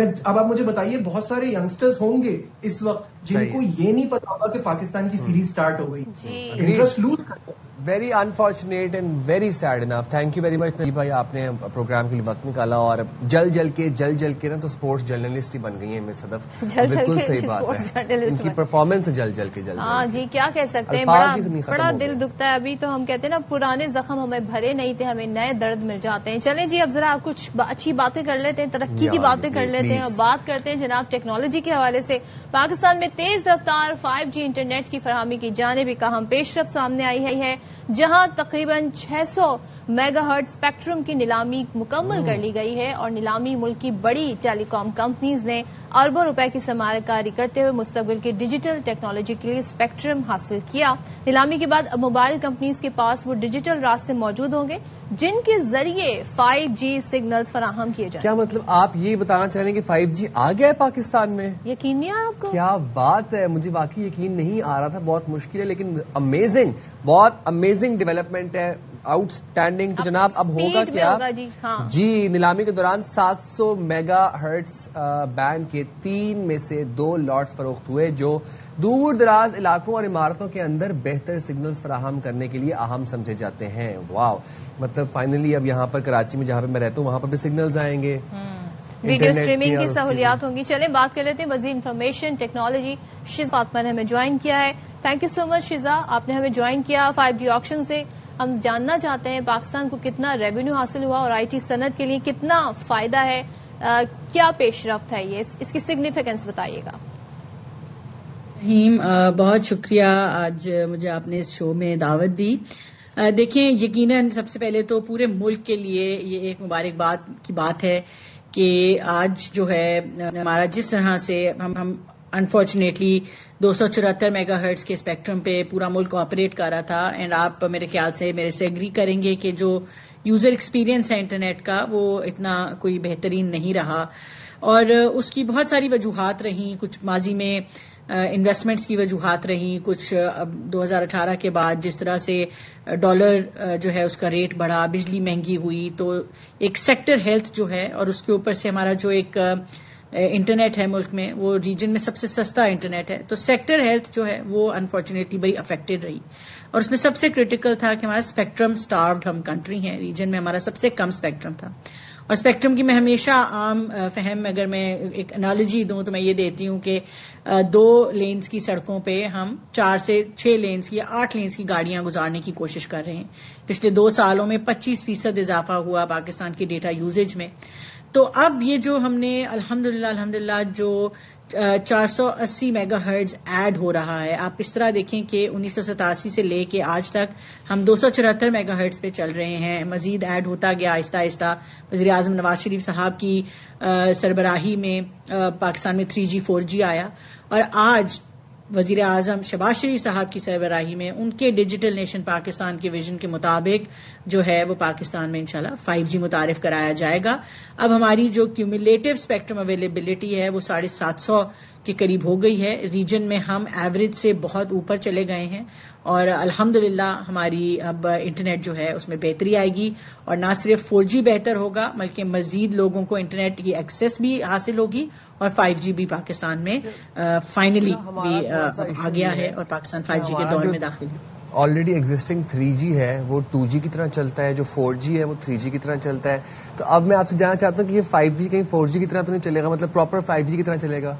مجھے بتائیے, بہت سارے ینگسٹرز ہوں گے اس وقت جن کو یہ نہیں پتا ہوگا کہ پاکستان کی سیریز سٹارٹ ہو گئی, انٹرسٹ لوز کر. Very unfortunate and very sad enough. Thank you very much Najeeb بھائی, آپ نے پروگرام کے لیے وقت نکالا, اور جل جل کے نا تو اسپورٹس جرنلسٹ ہی بن گئی ہیں میں صدف. بالکل صحیح بات ہے, ان کی پرفارمنس جل کے. ہاں جی, کیا کہہ سکتے ہیں, بڑا دل دکھتا ہے. ابھی تو ہم کہتے ہیں نا پرانے زخم ہمیں بھرے نہیں تھے, ہمیں نئے درد مل جاتے ہیں. چلیں جی, اب ذرا کچھ اچھی باتیں کر لیتے ہیں, ترقی کی باتیں کر لیتے ہیں, اور بات کرتے ہیں جناب ٹیکنالوجی کے حوالے سے. پاکستان میں تیز رفتار 5G انٹرنیٹ کی فراہمی کی جانب ایک اہم پیش رفت سامنے آئی ہے, جہاں تقریباً 600 میگا ہرٹز اسپیکٹرم کی نیلامی مکمل کر لی گئی ہے, اور نیلامی ملک کی بڑی ٹیلی کام کمپنیز نے اربوں روپے کی سرمایہ کاری کرتے ہوئے مستقبل کی ڈیجیٹل ٹیکنالوجی کے لیے اسپیکٹرم حاصل کیا. نیلامی کے بعد اب موبائل کمپنیز کے پاس وہ ڈیجیٹل راستے موجود ہوں گے جن کے ذریعے 5G سگنلز فراہم کیے جائیں. کیا مطلب آپ یہ بتانا چاہ رہے ہیں کہ 5G آ گیا ہے پاکستان میں؟ یقین نہیں آیا آپ کو؟ کیا بات ہے, مجھے واقعی یقین نہیں آ رہا تھا. بہت مشکل ہے, لیکن امیزنگ, بہت امیزنگ ڈیولپمنٹ ہے, آؤٹ اسٹینڈنگ. تو جناب اب ہوگا کیا؟ جی, نیلامی کے دوران 700 میگا ہرٹز بینڈ کے 3 میں سے 2 لاٹس فروخت ہوئے, جو دور دراز علاقوں اور عمارتوں کے اندر بہتر سگنلز فراہم کرنے کے لیے اہم سمجھے جاتے ہیں. واو, مطلب فائنلی اب یہاں پر کراچی میں جہاں پہ میں رہتا ہوں وہاں پر بھی سگنلز آئیں گے, ویڈیو اسٹریمنگ کی سہولیات ہوں گی. چلیں بات کر لیتے ہیں وزیر انفارمیشن ٹیکنالوجی شیزا فاطمہ نے ہمیں جوائن کیا ہے. تھینک یو سو مچ شیزا, آپ نے ہمیں جوائن کیا 5G آکشن سے. ہم جاننا چاہتے ہیں پاکستان کو کتنا ریونیو حاصل ہوا اور آئی ٹی صنعت کے لیے کتنا فائدہ ہے, کیا پیش رفت ہے یہ, اس کی سگنیفیکنس بتائیے گا. رحیم, بہت شکریہ آج مجھے آپ نے اس شو میں دعوت دی. دیکھیں, یقیناً سب سے پہلے تو پورے ملک کے لیے یہ ایک مبارکباد کی بات ہے کہ آج جو ہے ہمارا جس طرح سے ہم انفارچونیٹلی 274 میگا ہرٹز کے اسپیکٹرم پہ پورا ملک آپریٹ کر رہا تھا, اینڈ آپ میرے خیال سے میرے سے ایگری کریں گے کہ جو یوزر ایکسپیرینس ہے انٹرنیٹ کا وہ اتنا کوئی بہترین نہیں رہا. اور اس کی بہت ساری وجوہات رہیں. کچھ ماضی میں انویسٹمنٹس کی وجوہات رہیں, کچھ 2018 کے بعد جس طرح سے ڈالر جو ہے اس کا ریٹ بڑھا, بجلی مہنگی ہوئی, تو ایک سیکٹر ہیلتھ جو ہے, اور اس کے اوپر سے ہمارا جو ایک انٹرنیٹ ہے ملک میں, وہ ریجن میں سب سے سستا انٹرنیٹ ہے, تو سیکٹر ہیلتھ جو ہے وہ انفارچونیٹلی بڑی افیکٹڈ رہی. اور اس میں سب سے کرٹیکل تھا کہ ہمارا اسپیکٹرم سٹاروڈ ہم کنٹری ہیں, ریجن میں ہمارا سب سے کم اسپیکٹرم تھا. اور اسپیکٹرم کی میں ہمیشہ عام فہم, اگر میں ایک انالوجی دوں تو میں یہ دیتی ہوں کہ 2 لینز کی سڑکوں پہ ہم 4 سے 6 لینز کی یا 8 لینز کی گاڑیاں گزارنے کی کوشش کر رہے ہیں. پچھلے 2 سالوں میں 25% اضافہ ہوا پاکستان کی ڈیٹا یوزیج میں. تو اب یہ جو ہم نے الحمدللہ جو 480 میگا ہرٹز ایڈ ہو رہا ہے, آپ اس طرح دیکھیں کہ 1987 سے لے کے آج تک ہم 274 میگا ہرٹز پہ چل رہے ہیں, مزید ایڈ ہوتا گیا آہستہ آہستہ. وزیر اعظم نواز شریف صاحب کی سربراہی میں پاکستان میں 3G 4G آیا, اور آج وزیر اعظم شہباز شریف صاحب کی سربراہی میں ان کے ڈیجیٹل نیشن پاکستان کے ویژن کے مطابق جو ہے وہ پاکستان میں انشاءاللہ 5G متعارف کرایا جائے گا. اب ہماری جو کیومولیٹو اسپیکٹرم اویلیبلٹی ہے وہ 750 کے قریب ہو گئی ہے. ریجن میں ہم ایوریج سے بہت اوپر چلے گئے ہیں, اور الحمدللہ ہماری اب انٹرنیٹ جو ہے اس میں بہتری آئے گی, اور نہ صرف 4G بہتر ہوگا بلکہ مزید لوگوں کو انٹرنیٹ کی ایکسیس بھی حاصل ہوگی, اور 5G بھی پاکستان میں فائنلی بھی آ گیا ہے, اور پاکستان 5G کے دور میں داخل ہے. آلریڈی ایگزسٹنگ 3G ہے وہ 2G کی طرح چلتا ہے, جو 4G ہے وہ 3G کی طرح چلتا ہے. تو اب میں آپ سے جاننا چاہتا ہوں کہ یہ 5G کہیں 4G کی طرح تو نہیں چلے گا, مطلب پراپر 5G کی طرح چلے گا؟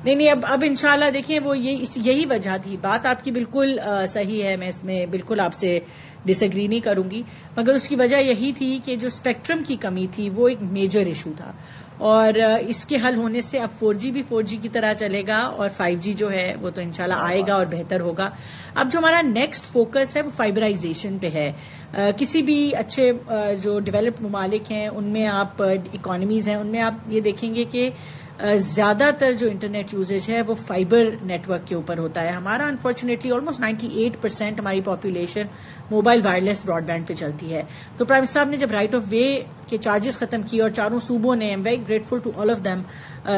نہیں, اب انشاءاللہ دیکھیں وہ یہی وجہ تھی. بات آپ کی بالکل صحیح ہے, میں اس میں بالکل آپ سے ڈس ایگری نہیں کروں گی, مگر اس کی وجہ یہی تھی کہ جو اسپیکٹرم کی کمی تھی وہ ایک میجر ایشو تھا, اور اس کے حل ہونے سے اب 4G بھی 4G کی طرح چلے گا, اور 5G جو ہے وہ تو انشاءاللہ آئے گا اور بہتر ہوگا. اب جو ہمارا نیکسٹ فوکس ہے وہ فائبرائزیشن پہ ہے. کسی بھی اچھے جو ڈیولپڈ ممالک ہیں ان میں آپ اکانومیز ہیں, ان میں آپ یہ دیکھیں گے کہ زیادہ تر جو انٹرنیٹ یوزیج ہے وہ فائبر نیٹ ورک کے اوپر ہوتا ہے. ہمارا انفارچونیٹلی آلموسٹ 98% ہماری population mobile wireless broadband پہ چلتی ہے. تو پرائم منسٹر صاحب نے جب رائٹ آف وے کے چارجز ختم کیے, اور چاروں صوبوں نے, I am very grateful to all of them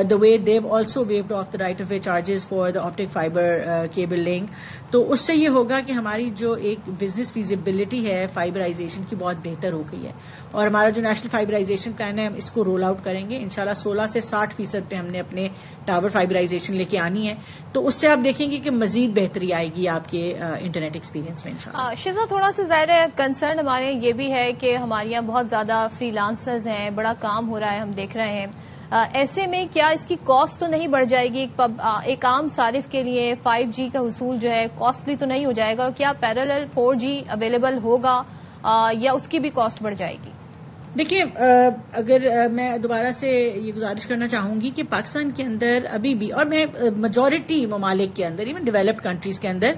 the way they also waived off the right of way charges for the optic fibre cable link, تو اس سے یہ ہوگا کہ ہماری جو ایک بزنس فیزیبلٹی ہے فائبرائزیشن کی بہت بہتر ہو گئی ہے. اور ہمارا جو نیشنل فائبرائزیشن پلان ہے ہم اس کو رول آؤٹ کریں گے انشاءاللہ. 16 سے 60% پہ ہم نے اپنے ٹاور فائبرائزیشن لے کے آنی ہے, تو اس سے آپ دیکھیں گے کہ مزید بہتری آئے گی آپ کے انٹرنیٹ ایکسپیرینس میں انشاءاللہ. شیزا, تھوڑا سا ظاہر ہے کنسرن ہمارے یہ بھی ہے کہ ہمارے یہاں بہت زیادہ فری لانسرز ہیں, بڑا کام ہو رہا ہے, ہم دیکھ رہے ہیں. ایسے میں کیا اس کی کاسٹ تو نہیں بڑھ جائے گی ایک عام صارف کے لیے؟ 5G کا حصول جو ہے کاسٹلی تو نہیں ہو جائے گا, اور کیا پیرالل 4G اویلیبل ہوگا یا اس کی بھی کاسٹ بڑھ جائے گی؟ دیکھیے, اگر میں دوبارہ سے یہ گزارش کرنا چاہوں گی کہ پاکستان کے اندر ابھی بھی, اور میں میجورٹی ممالک کے اندر, ایون ڈیولپڈ کنٹریز کے اندر,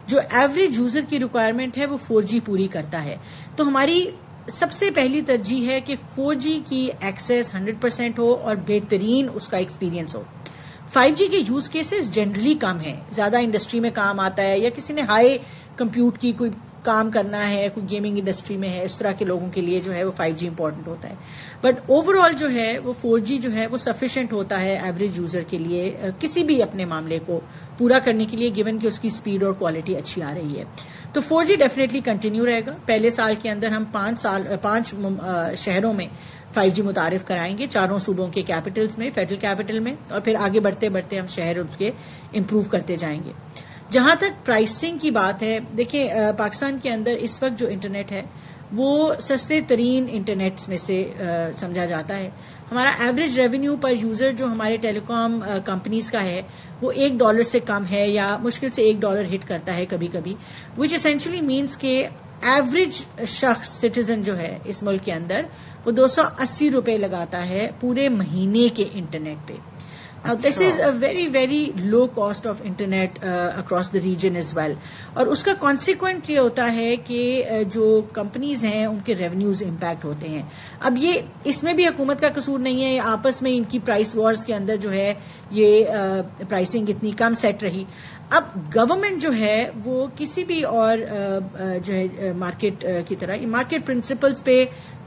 جو ایوریج یوزر کی ریکوائرمنٹ ہے وہ 4G پوری کرتا ہے. تو ہماری سب سے پہلی ترجیح ہے کہ 4G کی ایکسیس 100% ہو اور بہترین اس کا ایکسپیرینس ہو. 5G کے یوز کیسز جنرلی کم ہیں, زیادہ انڈسٹری میں کام آتا ہے, یا کسی نے ہائی کمپیوٹ کی کوئی کام کرنا ہے, کوئی گیمنگ انڈسٹری میں ہے, اس طرح کے لوگوں کے لیے جو ہے وہ 5G امپورٹنٹ ہوتا ہے. بٹ اوور آل جو ہے وہ 4G جو ہے وہ سفیشینٹ ہوتا ہے ایوریج یوزر کے لیے کسی بھی اپنے معاملے کو پورا کرنے کے لیے, گیون کہ اس کی اسپیڈ اور کوالٹی اچھی آ رہی ہے. تو 4G ڈیفینیٹلی کنٹینیو رہے گا. پہلے سال کے اندر ہم 5 شہروں میں 5G متعارف کرائیں گے, 4 صوبوں کے کیپٹلز میں, فیڈرل کیپٹل میں, اور پھر آگے بڑھتے بڑھتے ہم شہر اس کے امپروو کرتے جائیں گے. جہاں تک پرائسنگ کی بات ہے, دیکھیں پاکستان کے اندر اس وقت جو انٹرنیٹ ہے وہ سستے ترین انٹرنیٹس میں سے سمجھا جاتا ہے. ہمارا ایوریج ریونیو پر یوزر جو ہمارے ٹیلی کام کمپنیز کا ہے وہ $1 سے کم ہے, یا مشکل سے $1 ہٹ کرتا ہے کبھی کبھی, وچ اسینشلی مینس کہ ایوریج شخص سٹیزن جو ہے اس ملک کے اندر وہ $280 لگاتا ہے پورے مہینے کے انٹرنیٹ پہ. This is a very very low cost of internet across the region as well. اور اس کا کانسیکوینٹ یہ ہوتا ہے کہ جو کمپنیز ہیں ان کے ریونیوز امپیکٹ ہوتے ہیں. اب یہ اس میں بھی حکومت کا قصور نہیں ہے, آپس میں ان کی پرائس وارز کے اندر جو ہے یہ پرائسنگ اتنی کم سیٹ رہی. اب گورنمنٹ جو ہے وہ کسی بھی اور جو ہے مارکیٹ کی طرح مارکیٹ پرنسپلز پہ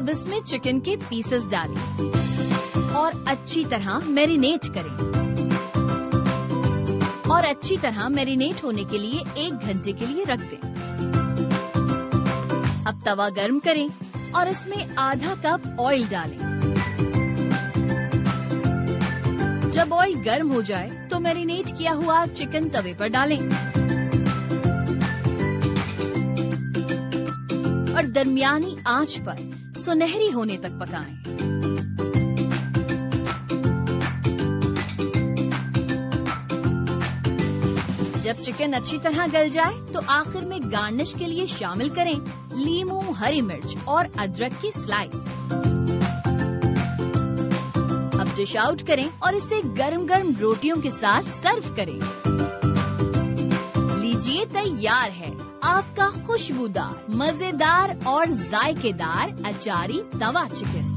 اب اس میں چکن کے پیسز ڈالیں اور اچھی طرح میرینیٹ کریں اور اچھی طرح میرینیٹ ہونے کے لیے 1 گھنٹے کے لیے رکھ دیں. اب توا گرم کریں اور اس میں آدھا کپ آئل ڈالیں. جب آئل گرم ہو جائے تو میرینیٹ کیا ہوا چکن توے پر ڈالیں اور درمیانی آنچ پر سنہری ہونے تک پکائیں. جب چکن اچھی طرح گل جائے تو آخر میں گارنش کے لیے شامل کریں لیموں، ہری مرچ اور ادرک کی سلائس. اب ڈش آؤٹ کریں اور اسے گرم گرم روٹیوں کے ساتھ سرو کریں. لیجیے تیار ہے آپ کا خوشبودار، مزیدار اور ذائقے دار اچاری توا چکن.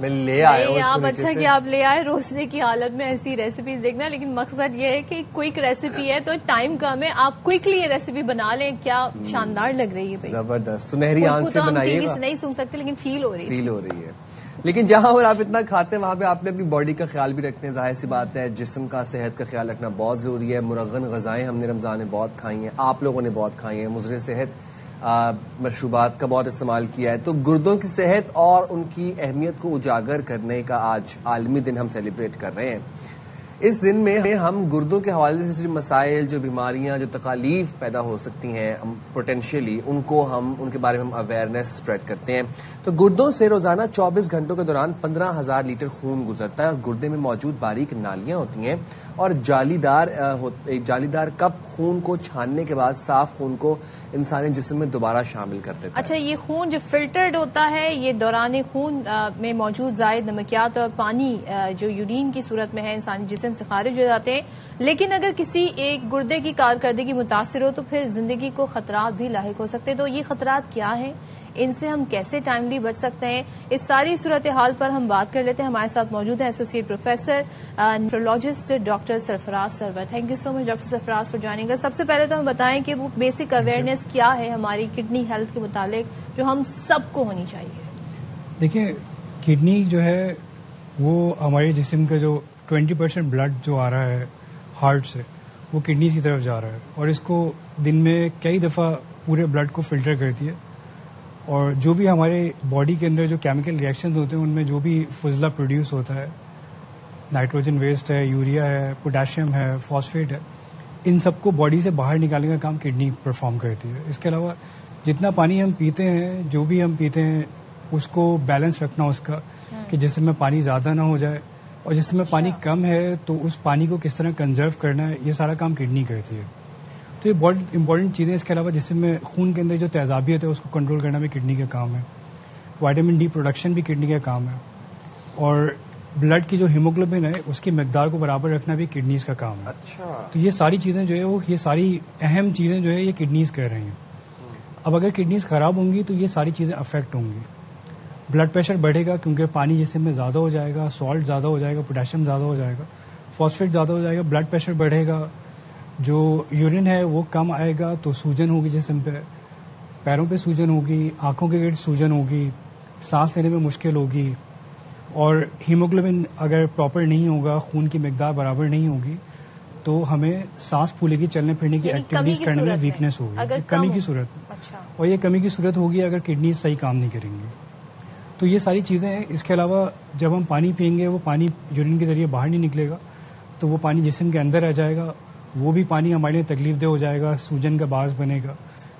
میں لے آیا ہوں اس کو آپ نیچے اچھا سے. کہ آپ لے آئے. روزنے کی حالت میں ایسی ریسیپیز دیکھنا، لیکن مقصد یہ ہے کہ کوئک ریسیپی ہے تو ٹائم کم ہے، آپ کوئکلی یہ ریسیپی بنا لیں. کیا شاندار لگ رہی ہے بھائی، زبردست. سنہری آنکھ سے بنائیے ٹی وی گا. سے نہیں سن سکتے لیکن فیل ہو رہی ہے. لیکن جہاں پر آپ اتنا کھاتے ہیں وہاں پہ آپ نے اپنی باڈی کا خیال بھی رکھتے ہیں. ظاہر سی بات ہے جسم کا، صحت کا خیال رکھنا بہت ضروری ہے. مرغن غذائیں ہم نے رمضان میں بہت کھائی ہیں، آپ لوگوں نے بہت کھائی ہیں. مضر صحت مشروبات کا بہت استعمال کیا ہے. تو گردوں کی صحت اور ان کی اہمیت کو اجاگر کرنے کا آج عالمی دن ہم سیلیبریٹ کر رہے ہیں. اس دن میں ہم گردوں کے حوالے سے جو مسائل، جو بیماریاں، جو تکالیف پیدا ہو سکتی ہیں پوٹینشیلی، ان کے بارے میں ہم اویئرنیس اسپریڈ کرتے ہیں. تو گردوں سے روزانہ 24 گھنٹوں کے دوران 15,000 لیٹر خون گزرتا ہے اور گردے میں موجود باریک نالیاں ہوتی ہیں اور جالی دار کپ خون کو چھاننے کے بعد صاف خون کو انسانی جسم میں دوبارہ شامل کر دیتا ہے. اچھا، یہ خون جو فلٹرڈ ہوتا ہے، یہ دوران خون میں موجود زائد نمکیات اور پانی جو یورین کی صورت میں ہے انسانی جسم سے خارج ہو جاتے ہیں. لیکن اگر کسی ایک گردے کی کارکردگی متاثر ہو تو پھر زندگی کو خطرات بھی لاحق ہو سکتے ہیں. تو یہ خطرات کیا ہیں، ان سے ہم کیسے ٹائملی بچ سکتے ہیں، اس ساری صورتحال پر ہم بات کر لیتے ہیں. ہمارے ساتھ موجود ہیں associate professor nephrologist doctor Sarfraz Sarwar. Thank you so much doctor Sarfraz for joining us. سب سے پہلے تو ہم بتائیں کہ وہ بیسک اویئرنیس کیا ہے ہماری کڈنی ہیلتھ کے متعلق جو ہم سب کو ہونی چاہیے. دیکھیں، کڈنی جو ہے وہ ہمارے جسم کا جو 20% بلڈ جو آ رہا ہے ہارٹ سے، وہ کڈنیز کی طرف جا رہا ہے اور اس کو دن میں کئی دفعہ پورے بلڈ کو فلٹر کرتی ہے. اور جو بھی ہمارے باڈی کے اندر جو کیمیکل ریئیکشنز ہوتے ہیں ان میں جو بھی فضلہ پروڈیوس ہوتا ہے، نائٹروجن ویسٹ ہے، یوریا ہے، پوٹاشیم ہے، فاسفیٹ ہے، ان سب کو باڈی سے باہر نکالنے کا کام کڈنی پرفارم کرتی ہے. اس کے علاوہ جتنا پانی ہم پیتے ہیں، جو بھی ہم پیتے ہیں، اس کو بیلنس رکھنا اس کا، کہ جسم میں پانی زیادہ نہ ہو جائے اور جس میں پانی کم ہے تو اس پانی کو کس طرح کنزرو کرنا ہے، یہ سارا کام کڈنی کرتی ہے. تو یہ بہت امپورٹنٹ چیزیں. اس کے علاوہ جسم میں خون کے اندر جو تیزابیت ہے اس کو کنٹرول کرنا بھی کڈنی کا کام ہے. وائٹامن ڈی پروڈکشن بھی کڈنی کا کام ہے. اور بلڈ کی جو ہیموگلوبن ہے اس کی مقدار کو برابر رکھنا بھی کڈنیز کا کام ہے. اچھا، تو یہ ساری چیزیں جو ہے وہ یہ ساری اہم چیزیں جو ہے یہ کڈنیز کر رہی ہیں. اب اگر کڈنیز خراب ہوں گی تو یہ ساری چیزیں افیکٹ ہوں گی. بلڈ پریشر بڑھے گا کیونکہ پانی جسم میں زیادہ ہو جائے گا، سالٹ زیادہ ہو جائے گا، پوٹاشیم زیادہ ہو جائے گا، فاسفیٹ زیادہ ہو جائے گا. بلڈ پریشر بڑھے گا، جو یورین ہے وہ کم آئے گا تو سوجن ہوگی جسم پہ، پیروں پہ سوجن ہوگی، آنکھوں کے گرد سوجن ہوگی، سانس لینے میں مشکل ہوگی. اور ہیموگلوبن اگر پراپر نہیں ہوگا، خون کی مقدار برابر نہیں ہوگی تو ہمیں سانس پھولے گی، چلنے پھرنے کی ایکٹیویٹیز کرنے میں ویکنیس ہوگی، کمی کی صورت میں. اور یہ کمی کی صورت ہوگی اگر کڈنی صحیح کام نہیں کریں گی. تو یہ ساری چیزیں ہیں. اس کے علاوہ جب ہم پانی پئیں گے وہ پانی یورین کے ذریعے باہر نہیں نکلے گا تو وہ پانی جسم کے اندر رہ جائے گا، وہ بھی پانی ہمارے لیے تکلیف دہ ہو جائے گا، سوجن کا باعث بنے گا.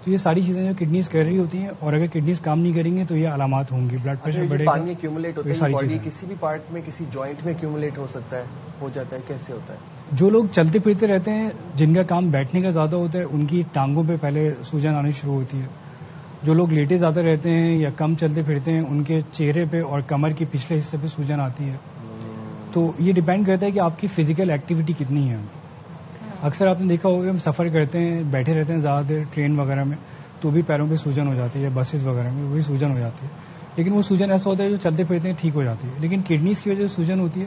تو یہ ساری چیزیں جو کڈنیز کر رہی ہوتی ہیں اور اگر کڈنیز کام نہیں کریں گے تو یہ علامات ہوں گی. بلڈ پریشر بڑھے گا. پانی ایکیومولیٹ ہوتا ہے باڈی کسی بھی پارٹ میں، کسی جوائنٹ میں ایکیومولیٹ ہو سکتا ہے، ہو جاتا ہے، کیسے ہوتا ہے؟ جو لوگ چلتے پھرتے رہتے ہیں، جن کا کام بیٹھنے کا زیادہ ہوتا ہے، ان کی ٹانگوں پہ پہلے سوجن آنی شروع ہوتی ہے. جو لوگ لیٹے زیادہ رہتے ہیں یا کم چلتے پھرتے ہیں، ان کے چہرے پہ اور کمر کے پچھلے حصے پہ سوجن آتی ہے. تو یہ ڈیپینڈ کرتا ہے کہ آپ کی فزیکل ایکٹیویٹی کتنی ہے. اکثر آپ نے دیکھا ہوگا کہ ہم سفر کرتے ہیں، بیٹھے رہتے ہیں زیادہ دیر ٹرین وغیرہ میں، تو بھی پیروں پہ سوجن ہو جاتی ہے، یا بسز وغیرہ میں وہ بھی سوجن ہو جاتی ہے. لیکن وہ سوجن ایسا ہوتا ہے جو چلتے پھرتے ہیں ٹھیک ہو جاتی ہے. لیکن کڈنیز کی وجہ سے سوجن ہوتی ہے